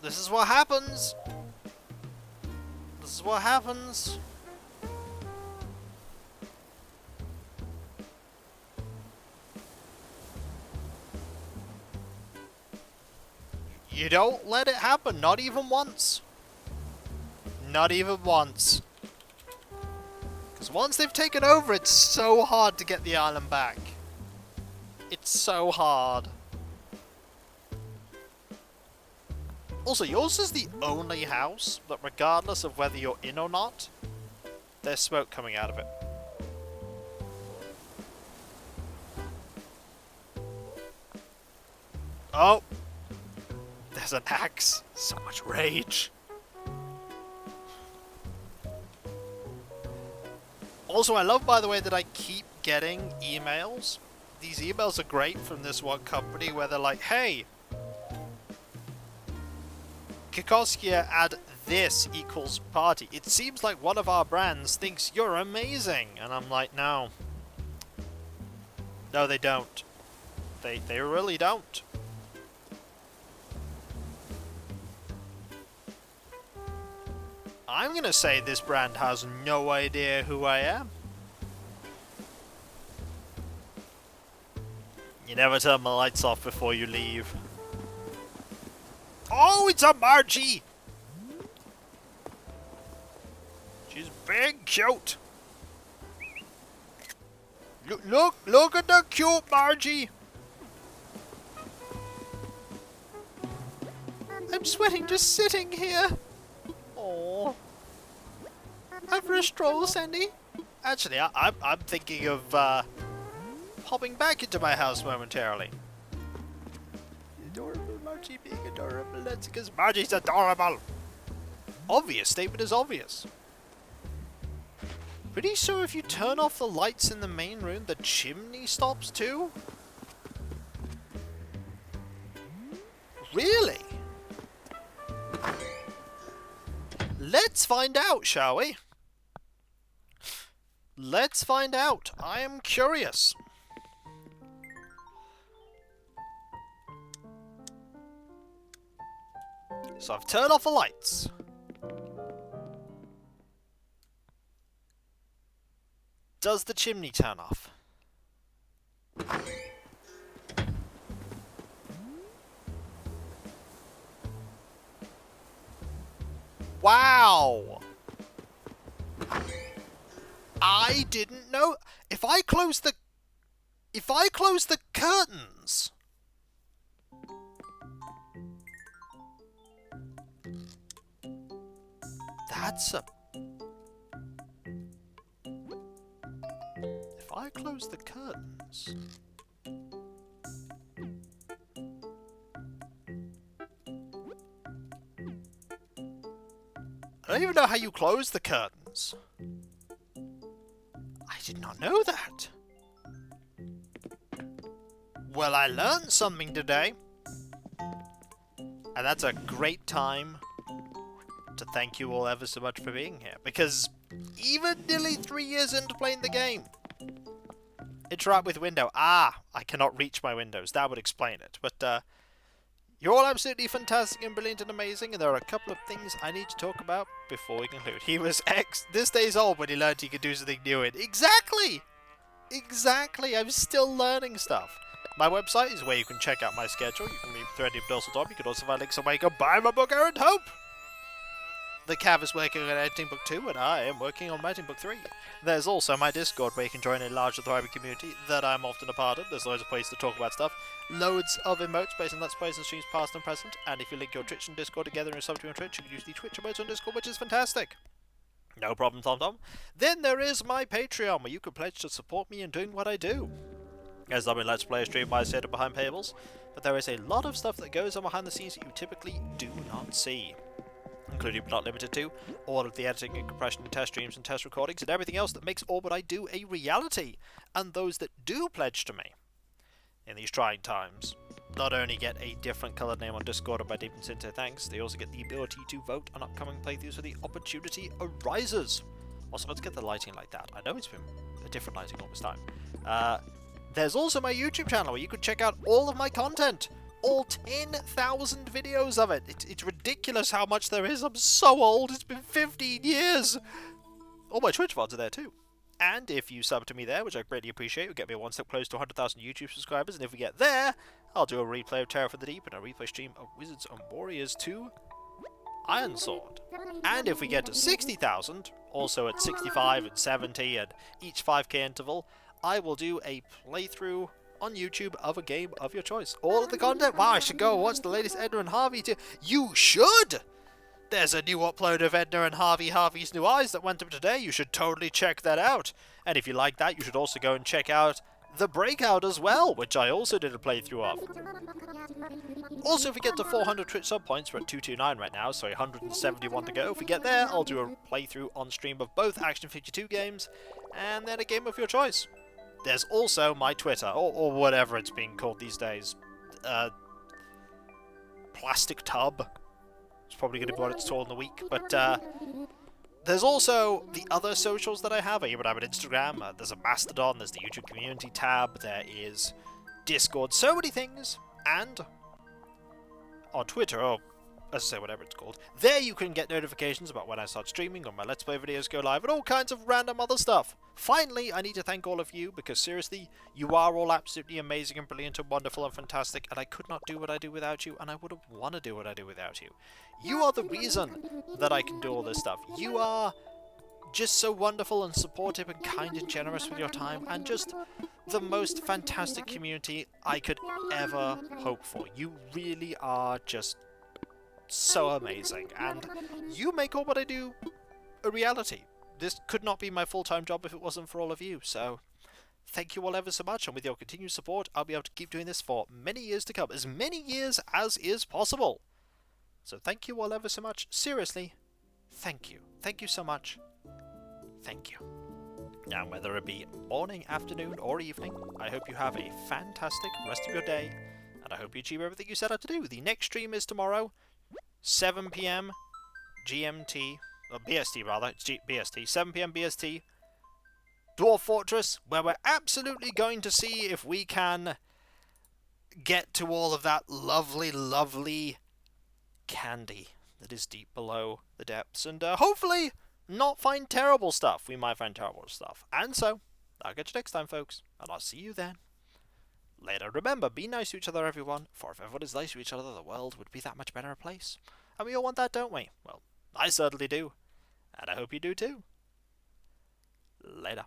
This is what happens. This is what happens. You don't let it happen, not even once. Not even once. Because once they've taken over, it's so hard to get the island back. It's so hard. Also, yours is the only house that, regardless of whether you're in or not, there's smoke coming out of it. Oh! There's an axe. So much rage. Also, I love, by the way, that I keep getting emails. These emails are great from this one company where they're like, hey, Kikoskia add this equals party. It seems like one of our brands thinks you're amazing. And I'm like, no. No, they don't. They really don't. I'm gonna say this brand has no idea who I am. You never turn my lights off before you leave. Oh, it's a Margie! She's big cute. Look at the cute Margie! I'm sweating just sitting here. Oh. After a stroll, Sandy? Actually, I'm thinking of popping back into my house momentarily. Adorable Margie being adorable. That's because Margie's adorable. Obvious statement is obvious. Pretty sure if you turn off the lights in the main room, the chimney stops too? Really? Let's find out, shall we? Let's find out. I am curious. So I've turned off the lights. Does the chimney turn off? Wow! I didn't know. If I close the curtains, that's a. If I close the curtains. I don't even know how you close the curtains. I did not know that. Well, I learned something today. And that's a great time to thank you all ever so much for being here. Because even nearly 3 years into playing the game, interact with window. Ah, I cannot reach my windows. That would explain it. But, you're all absolutely fantastic and brilliant and amazing, and there are a couple of things I need to talk about before we conclude. He was this days old when he learned he could do something new in. Exactly! Exactly! I'm still learning stuff. My website is where you can check out my schedule. You can read thread.com. You can also find links on where you can buy my book, Errant Hope. The Cav is working on editing book 2, and I am working on writing book 3. There's also my Discord, where you can join a larger thriving community that I'm often a part of. There's loads of places to talk about stuff. Loads of emotes based on Let's Plays and streams past and present. And if you link your Twitch and Discord together and sub to your Twitch, you can use the Twitch emotes on Discord, which is fantastic. No problem, Tom. Then there is my Patreon, where you can pledge to support me in doing what I do. As I'm in Let's Play stream, I set up behind paywalls, but there is a lot of stuff that goes on behind the scenes that you typically do not see. Including but not limited to all of the editing and compression and test streams and test recordings and everything else that makes all what I do a reality. And those that do pledge to me in these trying times not only get a different coloured name on Discord and by deep and sincere thanks, they also get the ability to vote on upcoming playthroughs when the opportunity arises. Also, let's get the lighting like that. I know it's been a different lighting all this time. There's also my YouTube channel where you can check out all of my content. All 10,000 videos of it. It's ridiculous how much there is. I'm so old. It's been 15 years. All my Twitch VODs are there too. And if you sub to me there, which I greatly appreciate, you'll get me one step close to 100,000 YouTube subscribers. And if we get there, I'll do a replay of Terror for the Deep and a replay stream of Wizards and Warriors 2 Iron Sword. And if we get to 60,000, also at 65 and 70 and each 5k interval, I will do a playthrough on YouTube of a game of your choice. All of the content. Wow, I should go watch the latest Edna and Harvey too. You should! There's a new upload of Edna and Harvey's New Eyes that went up today. You should totally check that out. And if you like that, you should also go and check out The Breakout as well, which I also did a playthrough of. Also, if we get to 400 Twitch sub points, we're at 229 right now, so 171 to go. If we get there, I'll do a playthrough on stream of both Action 52 games, and then a game of your choice. There's also my Twitter, or whatever it's being called these days. Plastic Tub. It's probably going to be what it's called in the week. But there's also the other socials that I have. I even have an Instagram. There's a Mastodon. There's the YouTube community tab. There is Discord. So many things. And on Twitter, or as I say, whatever it's called, there you can get notifications about when I start streaming, or my Let's Play videos go live, and all kinds of random other stuff. Finally, I need to thank all of you, because seriously, you are all absolutely amazing and brilliant and wonderful and fantastic, and I could not do what I do without you, and I wouldn't want to do what I do without you. You are the reason that I can do all this stuff. You are just so wonderful and supportive and kind and generous with your time, and just the most fantastic community I could ever hope for. You really are just so amazing, and you make all what I do a reality. This could not be my full-time job if it wasn't for all of you, so thank you all ever so much, and with your continued support, I'll be able to keep doing this for many years to come, as many years as is possible. So thank you all ever so much. Seriously, thank you. Thank you so much. Thank you. Now, whether it be morning, afternoon, or evening, I hope you have a fantastic rest of your day, and I hope you achieve everything you set out to do. The next stream is tomorrow, 7 PM GMT, or BST rather, it's BST, 7 PM BST, Dwarf Fortress, where we're absolutely going to see if we can get to all of that lovely, lovely candy that is deep below the depths, and hopefully not find terrible stuff. We might find terrible stuff. And so, I'll catch you next time, folks, and I'll see you then. Later. Remember, be nice to each other, everyone, for if everyone is nice to each other, the world would be that much better a place. And we all want that, don't we? Well, I certainly do. And I hope you do too. Later.